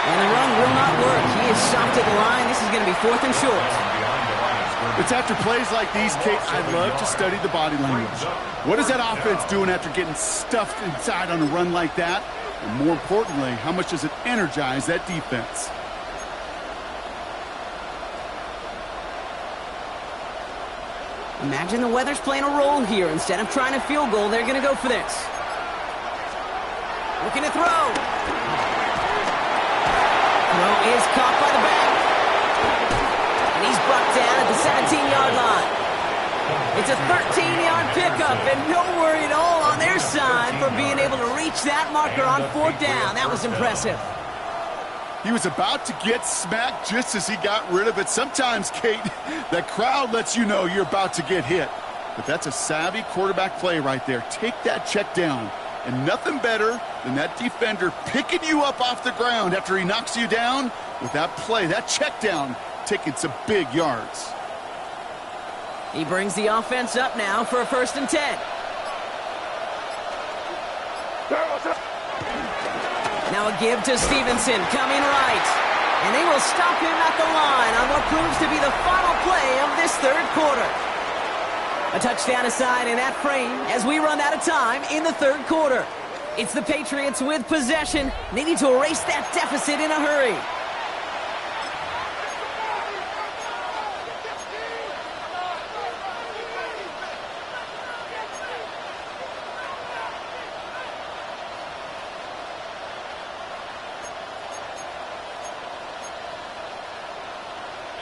And the run will not work. He is stopped at the line. This is going to be 4th and short. It's after plays like these, Kate, I love to study the body language. What is that offense doing after getting stuffed inside on a run like that? And more importantly, how much does it energize that defense? Imagine the weather's playing a role here. Instead of trying a field goal, they're going to go for this. Looking to throw. Throw is caught by the back. And he's brought down at the 17-yard line. It's a 13-yard pickup, and no worry at all on their side for being able to reach that marker on 4th down. That was impressive. He was about to get smacked just as he got rid of it. Sometimes, Kate, that crowd lets you know you're about to get hit. But that's a savvy quarterback play right there. Take that check down. And nothing better than that defender picking you up off the ground after he knocks you down with that play, that check down, taking some big yards. He brings the offense up now for a 1st and 10. Now a give to Stevenson, coming right. And they will stop him at the line on what proves to be the final play of this third quarter. A touchdown aside in that frame as we run out of time in the third quarter. It's the Patriots with possession. They need to erase that deficit in a hurry.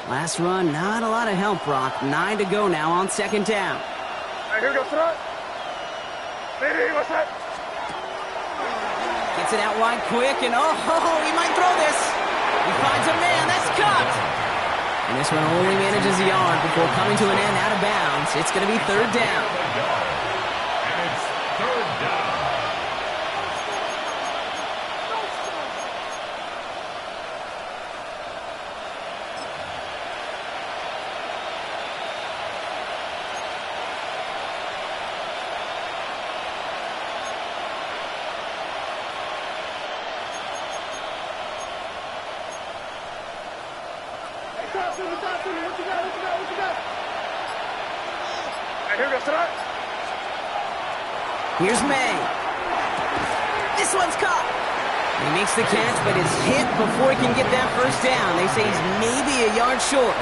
Last run, not a lot of help, Brock. 9 to go now on second down. All right, here we go, front. Hey, what's that? Gets it out wide quick, and he might throw this. He finds a man, that's caught. And this one only manages a yard before coming to an end out of bounds. It's going to be third down. And it's third down. Here's May. This one's caught. He makes the catch, but is hit before he can get that first down. They say he's maybe a yard short.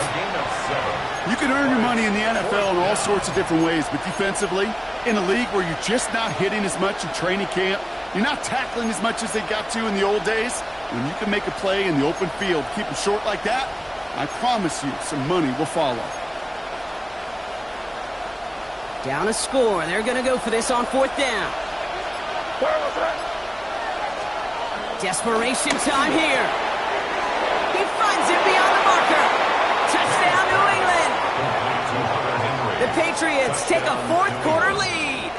You can earn your money in the NFL in all sorts of different ways, but defensively, in a league where you're just not hitting as much in training camp, you're not tackling as much as they got to in the old days, when you can make a play in the open field, keep them short like that, I promise you some money will follow. Down a score. They're going to go for this on fourth down. Desperation time here. He finds it beyond the marker. Touchdown, New England. The Patriots take a fourth quarter lead.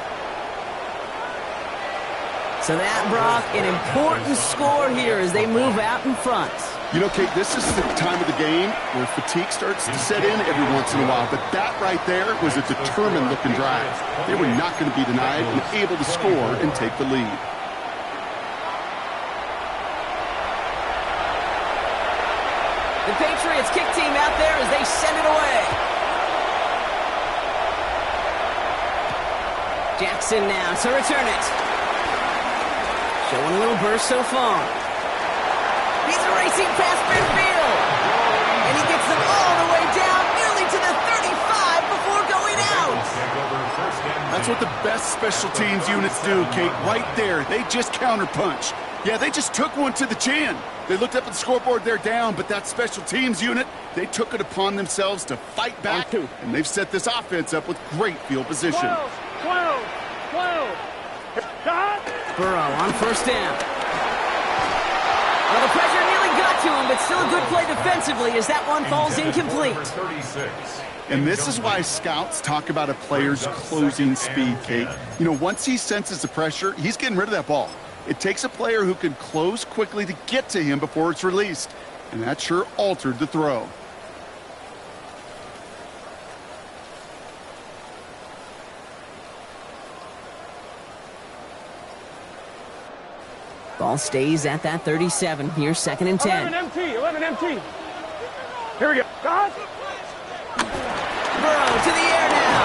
So that, Brock, an important score here as they move out in front. You know, Kate, this is the time of the game where fatigue starts to set in every once in a while. But that right there was a determined-looking drive. They were not going to be denied and able to score and take the lead. The Patriots kick team out there as they send it away. Jackson now to return it. Showing a little burst so far. He's racing past midfield. And he gets them all the way down nearly to the 35 before going out. That's what the best special teams units do, Kate. Right there, they just counterpunch. Yeah, they just took one to the chin. They looked up at the scoreboard, they're down, but that special teams unit, they took it upon themselves to fight back, and they've set this offense up with great field position. 12. Burrow on first down. Well, the pressure nearly got to him, but still a good play defensively as that one falls incomplete. And this is why scouts talk about a player's closing speed, Kate. You know, once he senses the pressure, he's getting rid of that ball. It takes a player who can close quickly to get to him before it's released. And that sure altered the throw. Ball stays at that 37. Here's second and 10. 11 MT. Here we go. God. Burrow to the air now.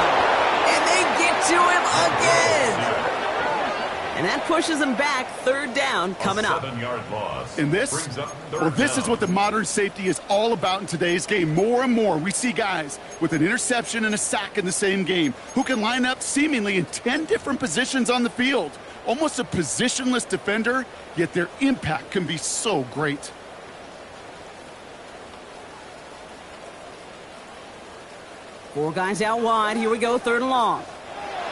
And they get to him again. And that pushes them back. Third down coming up. And this is what the modern safety is all about in today's game. More and more, we see guys with an interception and a sack in the same game who can line up seemingly in 10 different positions on the field. Almost a positionless defender, yet their impact can be so great. Four guys out wide. Here we go, third and long.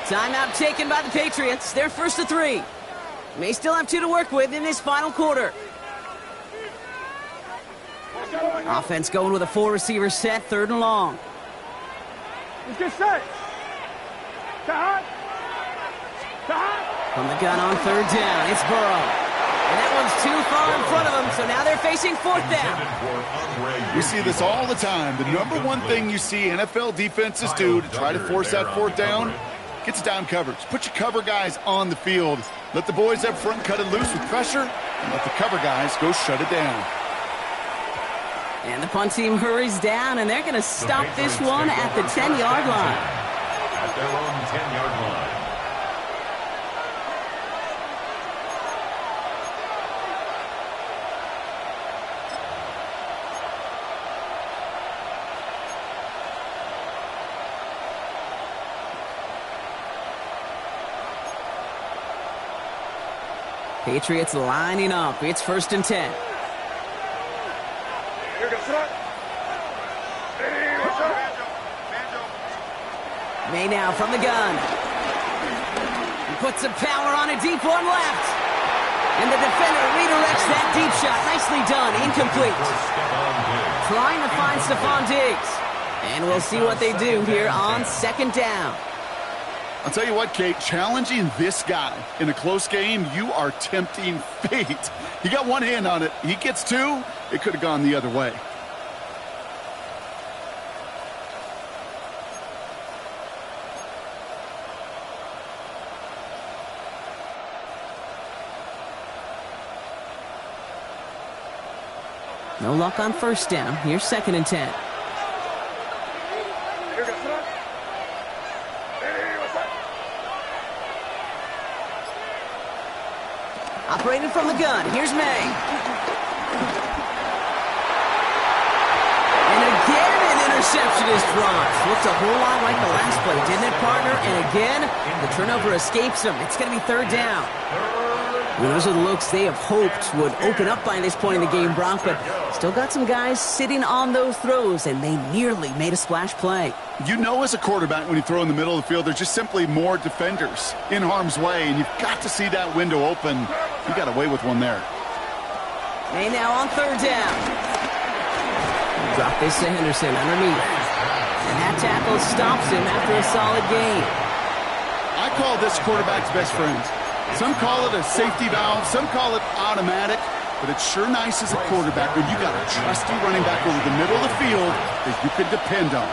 Timeout taken by the Patriots. They're first to 3. May still have 2 to work with in this final quarter. Offense going with a 4-receiver set, third and long. Let's get set. From the gun on third down, it's Burrow. And that one's too far in front of them, so now they're facing fourth down. We see this all the time. The number one thing you see NFL defenses do to try to force that fourth down, gets down coverage. Put your cover guys on the field. Let the boys up front cut it loose with pressure, and let the cover guys go shut it down. And the punt team hurries down, and they're going to stop this one at the 10-yard line. At their own 10-yard line. Patriots lining up. It's 1st and 10. May now from the gun. He puts some power on a deep one left. And the defender redirects that deep shot. Nicely done. Incomplete. Trying to find Stephon Diggs. And we'll see what they do here on 2nd down. I'll tell you what, Kate, challenging this guy in a close game, you are tempting fate. He got one hand on it. He gets two. It could have gone the other way. No luck on 1st down. Here's 2nd and 10. Operating from the gun. Here's May. And again, an interception is dropped. Looked a whole lot like the last play, didn't it, partner? And again, the turnover escapes him. It's going to be 3rd down. Well, those are the looks they have hoped would open up by this point in the game, Brock, but still got some guys sitting on those throws, and they nearly made a splash play. You know as a quarterback when you throw in the middle of the field, there's just simply more defenders in harm's way, and you've got to see that window open. You got away with one there. May now on 3rd down. Drop this to Henderson underneath. And that tackle stops him after a solid gain. I call this quarterback's best friend. Some call it a safety valve, some call it automatic, but it's sure nice as a quarterback when you got a trusty running back over the middle of the field that you can depend on.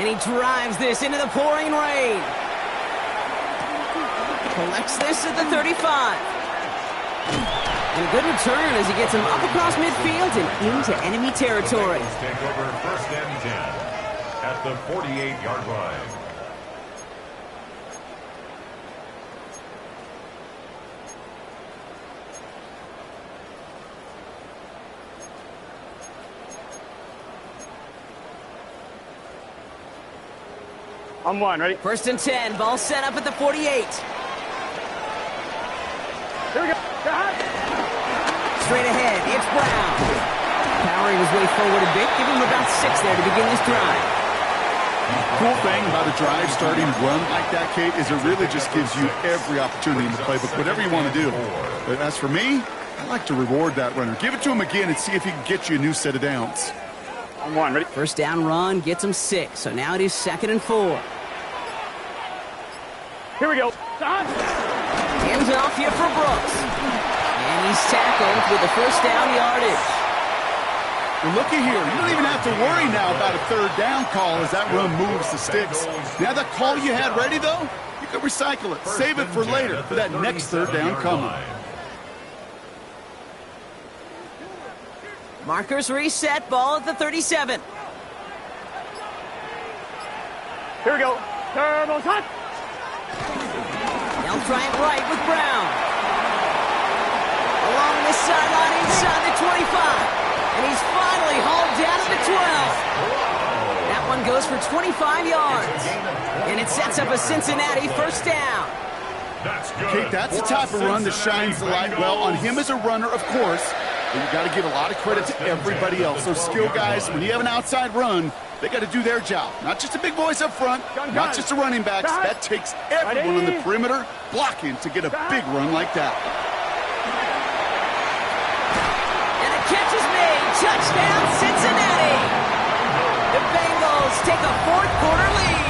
And he drives this into the pouring rain. Collects this at the 35. And a good return as he gets him up across midfield and into enemy territory. Take over 1st and 10 at the 48-yard line. On 1, ready? 1st and 10, ball set up at the 48. Here we go. Straight ahead, it's Brown. Powering his way forward a bit, give him about 6 there to begin this drive. Cool thing about a drive starting run like that, Kate, is it really just gives you every opportunity in the playbook, whatever you want to do. But as for me, I like to reward that runner. Give it to him again and see if he can get you a new set of downs. On 1, ready? 1st down run gets him 6, so now it is 2nd and 4. Here we go. Hands off here for Brooks. And he's tackled with the 1st down yardage. Well, looky here. You don't even have to worry now about a 3rd down call as that run moves the sticks. Now that call you had ready, though, you can recycle it. Save it for later for that next 3rd down coming. Markers reset, ball at the 37. Here we go. Turbo's hot. They'll try it right with Brown. Along this sideline inside the 25. And he's finally hauled down at the 12. That one goes for 25 yards. And it sets up a Cincinnati 1st down. Kate, that's the type of run that shines the light well on him as a runner, of course. But you got to give a lot of credit to everybody else. Those skill guys, when you have an outside run, they got to do their job. Not just the big boys up front, not just the running backs. That takes everyone on the perimeter blocking to get a big run like that. And the catch is made. Touchdown, Cincinnati. The Bengals take a 4th quarter lead.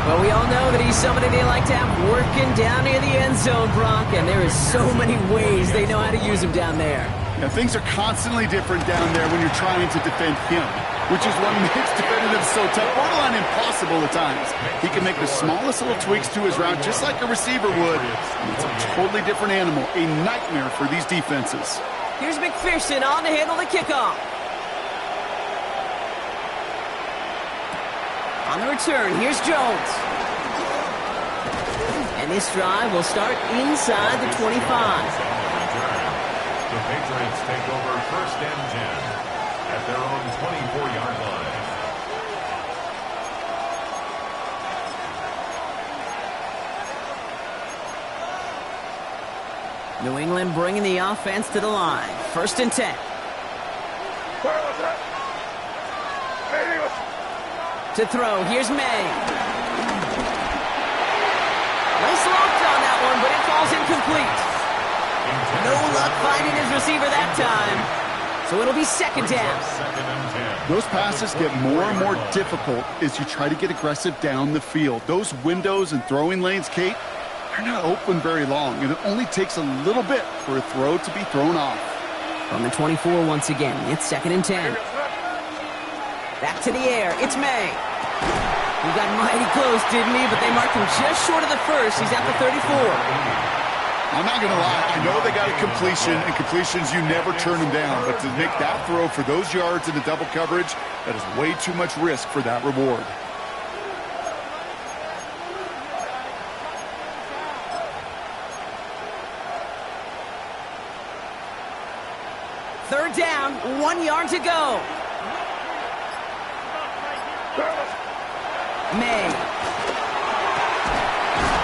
Well, we all know that he's somebody they like to have working down near the end zone, Brock, and there is so many ways they know how to use him down there. Now, things are constantly different down there when you're trying to defend him, which is what makes defending him so tough, borderline impossible at times. He can make the smallest little tweaks to his route, just like a receiver would. It's a totally different animal, a nightmare for these defenses. Here's McPherson on to handle the kickoff. On the return, here's Jones. And this drive will start inside the 25. The Patriots take over first and 10 at their own 24-yard line. New England bringing the offense to the line. First and 10. To throw, here's May. Nice loft on that one, but it falls incomplete. No luck finding his receiver that time. So it'll be second down. Those passes get more and more difficult as you try to get aggressive down the field. Those windows and throwing lanes, Kate, they're not open very long, and it only takes a little bit for a throw to be thrown off. From the 24 once again, it's second and 10. Back to the air, it's May. He got mighty close, didn't he? But they marked him just short of the first. He's at the 34. I'm not going to lie. I know they got a completion, and completions, you never turn them down. But to make that throw for those yards in the double coverage, that is way too much risk for that reward. Third down, 1 yard to go. May.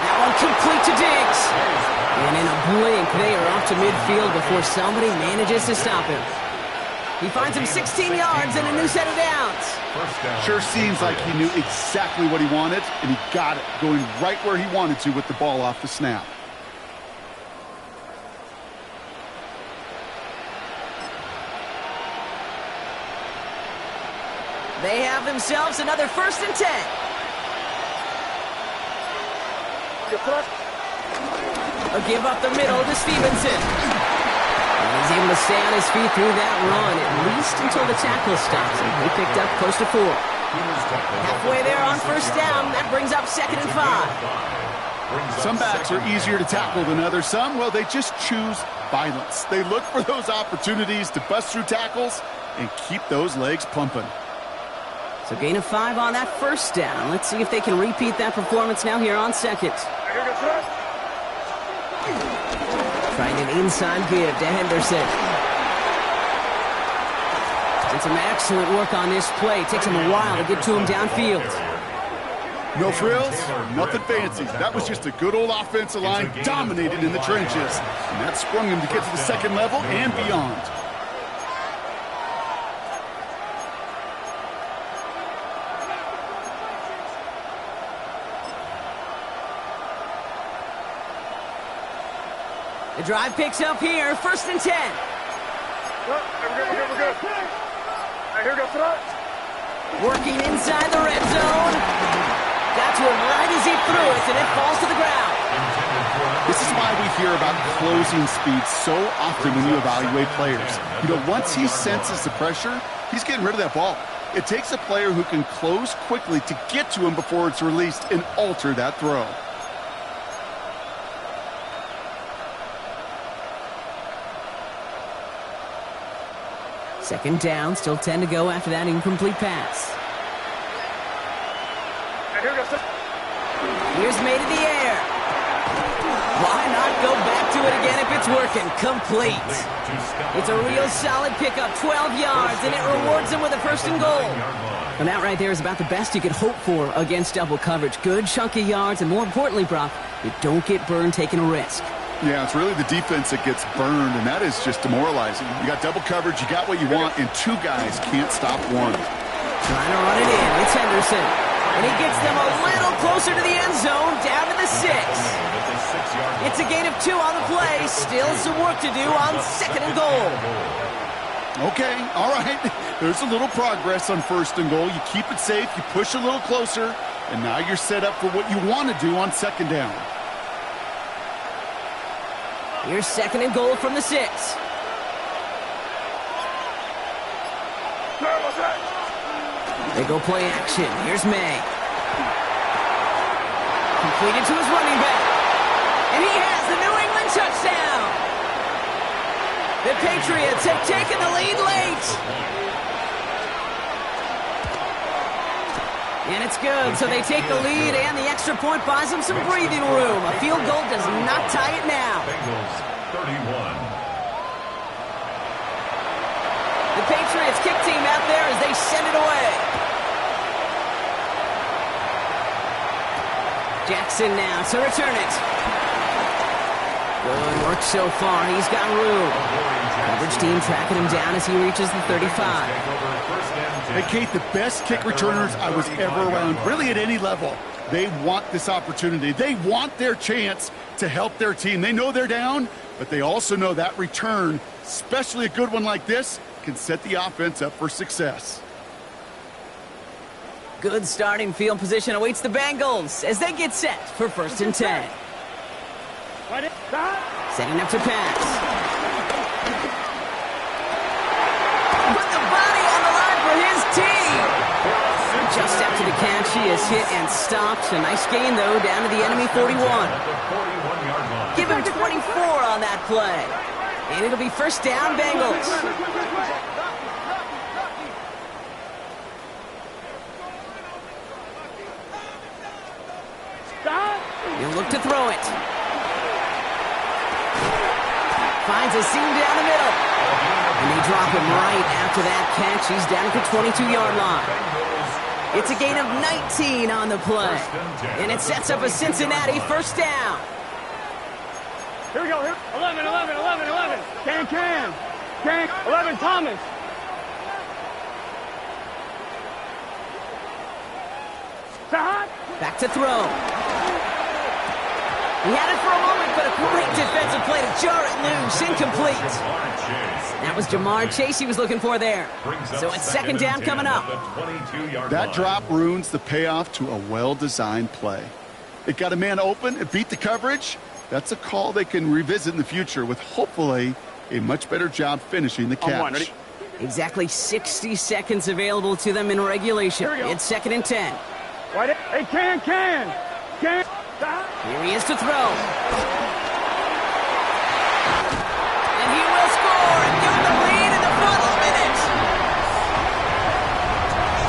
That one complete to Diggs. And in a blink, they are off to midfield before somebody manages to stop him. He finds him 16 yards and a new set of downs. Sure seems like he knew exactly what he wanted, and he got it, going right where he wanted to with the ball off the snap. They have themselves another first and 10. A give up the middle to Stevenson. And he's able to stay on his feet through that run, at least until the tackle stops him. He picked up close to 4. Halfway there on first down, that brings up second and 5. Some backs are easier to tackle than others. Some, well, they just choose violence. They look for those opportunities to bust through tackles and keep those legs pumping. So gain of 5 on that first down. Let's see if they can repeat that performance now here on second. Trying an inside give to Henderson. Did some excellent work on this play. Takes him a while to get to him downfield. No frills, nothing fancy. That was just a good old offensive line dominated in the trenches. And that sprung him to get to the second level and beyond. The drive picks up here, first and 10. We're good. Here we go. Working inside the red zone. Got to him right as he threw it, and it falls to the ground. This is why we hear about closing speed so often when you evaluate players. You know, once he senses the pressure, he's getting rid of that ball. It takes a player who can close quickly to get to him before it's released and alter that throw. Second down, still 10 to go after that incomplete pass. Here's May to the air. Why not go back to it again if it's working? Complete. It's a real solid pickup, 12 yards, and it rewards him with a first and goal. And that right there is about the best you could hope for against double coverage. Good chunky yards, and more importantly, Brock, you don't get burned taking a risk. Yeah, it's really the defense that gets burned, and that is just demoralizing. You got double coverage, you got what you want, and two guys can't stop one. Trying to run it in, it's Henderson. And he gets them a little closer to the end zone, down to the 6. It's a gain of 2 on the play. Still some work to do on second and goal. Okay, all right. There's a little progress on first and goal. You keep it safe, you push a little closer, and now you're set up for what you want to do on second down. Here's second and goal from the 6. They go play action. Here's May. Completed to his running back. And he has the New England touchdown. The Patriots have taken the lead late. And it's good, so they take the lead, and the extra point buys them some breathing room. A field goal does not tie it now. Bengals 31. The Patriots kick team out there as they send it away. Jackson now to return it. Good work so far. He's got room. Coverage team tracking him down as he reaches the 35. Hey, Kate, the best kick returners I was ever around, really at any level. They want this opportunity. They want their chance to help their team. They know they're down, but they also know that return, especially a good one like this, can set the offense up for success. Good starting field position awaits the Bengals as they get set for 1st and 10. Setting up to pass. Put the body on the line for his team. Just after the catch, he is hit and stopped. A nice gain, though, down to the enemy 41. Give him 24 on that play. And it'll be 1st down, Bengals. He'll look to throw it. Finds a seam down the middle. And they drop him right after that catch. He's down at the 22-yard line. It's a gain of 19 on the play. And it sets up a Cincinnati 1st down. Here we go. Here. 11. Can. 11, Thomas. Back to throw. He had it for a moment, but a great defensive play to jar it loose. Incomplete. That was Jamar Chase he was looking for there. So it's 2nd down coming up. That drop ruins the payoff to a well-designed play. It got a man open, it beat the coverage. That's a call they can revisit in the future with hopefully a much better job finishing the catch. Exactly 60 seconds available to them in regulation. It's 2nd and 10. Hey, can. Here he is to throw. And he will score and give them the lead in the final minute.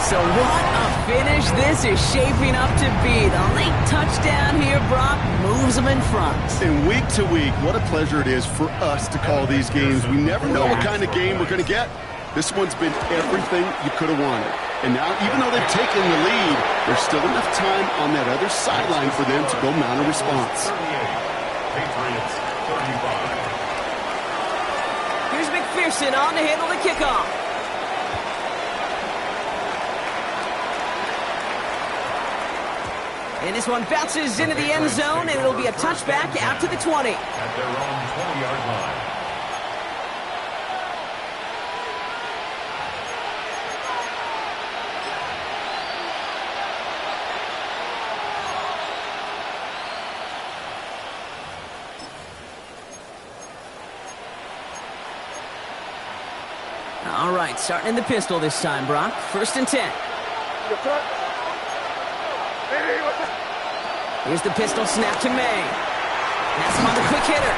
So what a finish this is shaping up to be. The late touchdown here, Brock, moves them in front. And week to week, what a pleasure it is for us to call these games. We never know what kind of game we're going to get. This one's been everything you could have wanted. And now, even though they've taken the lead, there's still enough time on that other sideline for them to go mount a response. Patriots 35. Here's McPherson on to handle the kickoff. And this one bounces into the end zone, and it'll be a touchback out to the 20. At their own 20-yard line. All right, starting in the pistol this time, Brock. 1st and 10. Here's the pistol snap to May. Pass him on the quick hitter.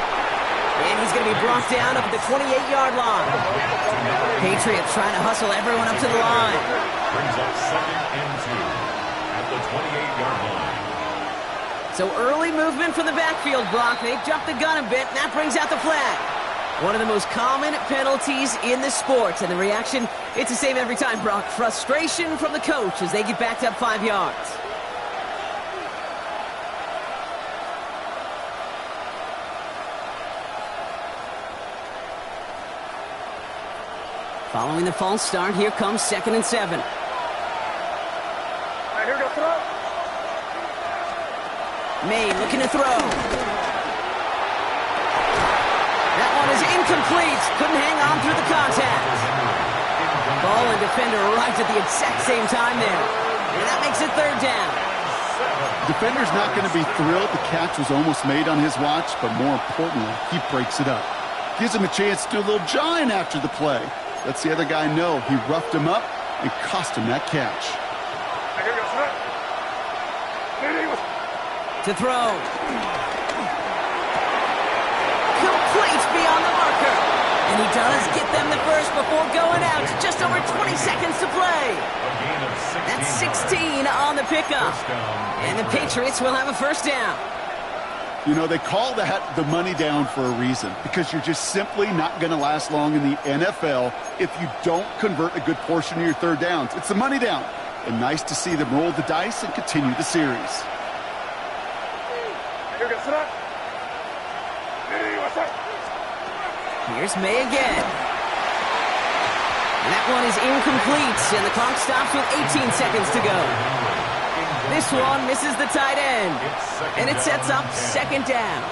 And he's going to be brought down up at the 28-yard line. Patriots trying to hustle everyone up to the line. Brings up 2nd and 2 at the 28-yard line. So early movement from the backfield, Brock. They jumped the gun a bit, and that brings out the flag. One of the most common penalties in the sport. And the reaction, it's the same every time, Brock. Frustration from the coach as they get backed up 5 yards. Following the false start, here comes 2nd and 7. Here we go, throw. May looking to throw. That one is incomplete. Couldn't hang on through the contact. Ball and defender arrived at the exact same time there. And that makes it 3rd down. Defender's not going to be thrilled the catch was almost made on his watch, but more importantly, he breaks it up. Gives him a chance to do a little jawing after the play. Lets the other guy know he roughed him up and cost him that catch. To throw. Complete beyond the marker. And he does get them the first before going out. Just over 20 seconds to play. That's 16 on the pickup. And the Patriots will have a first down. You know, they call that the money down for a reason, because you're just simply not going to last long in the NFL if you don't convert a good portion of your third downs. It's the money down. And nice to see them roll the dice and continue the series. Here's May again. And that one is incomplete, and the clock stops with 18 seconds to go. This one misses the tight end, and it sets up second down.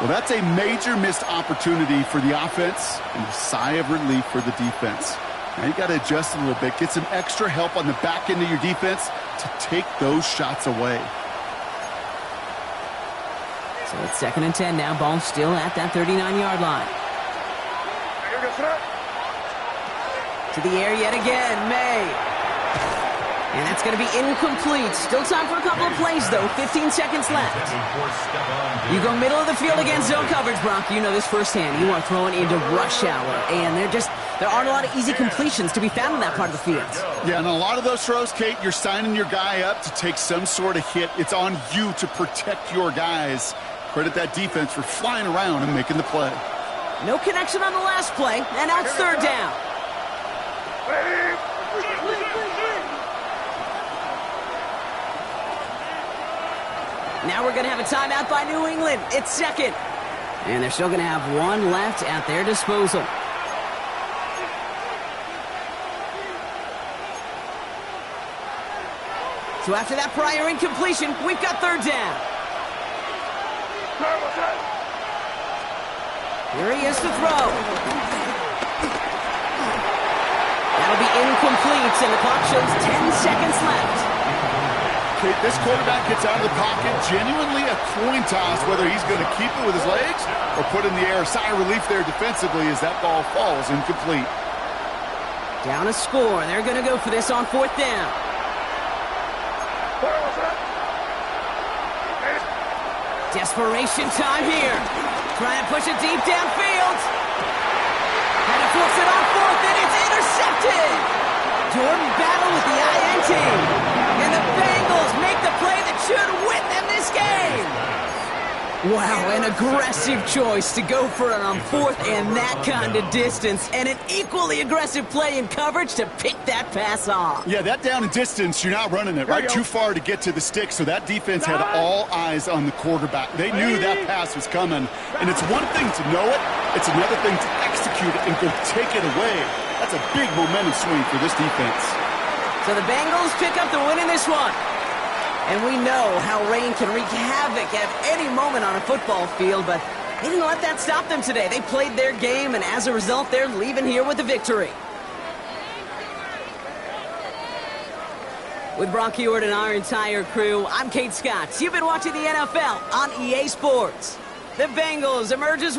Well, that's a major missed opportunity for the offense and a sigh of relief for the defense. Now you got to adjust a little bit, get some extra help on the back end of your defense to take those shots away. So it's 2nd and 10 now. Ball still at that 39-yard line. To the air yet again, May. And that's going to be incomplete. Still time for a couple of plays, though. 15 seconds left. You go middle of the field against zone coverage, Brock. You know this firsthand. You are throwing into rush hour, and there aren't a lot of easy completions to be found in that part of the field. Yeah, and a lot of those throws, Kate, you're signing your guy up to take some sort of hit. It's on you to protect your guys. Credit that defense for flying around and making the play. No connection on the last play, and now it's third down. Now we're going to have a timeout by New England. It's second. And they're still going to have one left at their disposal. So after that prior incompletion, we've got third down. Here he is to throw. That'll be incomplete, and the clock shows 10 seconds left. Okay, this quarterback gets out of the pocket, genuinely a coin toss whether he's going to keep it with his legs or put in the air. Sigh of relief there defensively as that ball falls incomplete. Down a score. They're going to go for this on fourth down. Desperation time here. Trying to push it deep downfield. And he flips it on fourth, and it's intercepted. Jordan Battle with the INT. And the Bengals make the play that should win them this game. Wow, an aggressive choice to go for it on fourth and that kind of distance. And an equally aggressive play in coverage to pick that pass off. Yeah, that down and distance, you're not running it right too far to get to the stick, so that defense had all eyes on the quarterback. They knew that pass was coming, and it's one thing to know it, it's another thing to execute it and go take it away. That's a big momentum swing for this defense. So the Bengals pick up the win in this one. And we know how rain can wreak havoc at any moment on a football field, but they didn't let that stop them today. They played their game, and as a result, they're leaving here with a victory. With Brock Ewart and our entire crew, I'm Kate Scott. You've been watching the NFL on EA Sports. The Bengals emerge as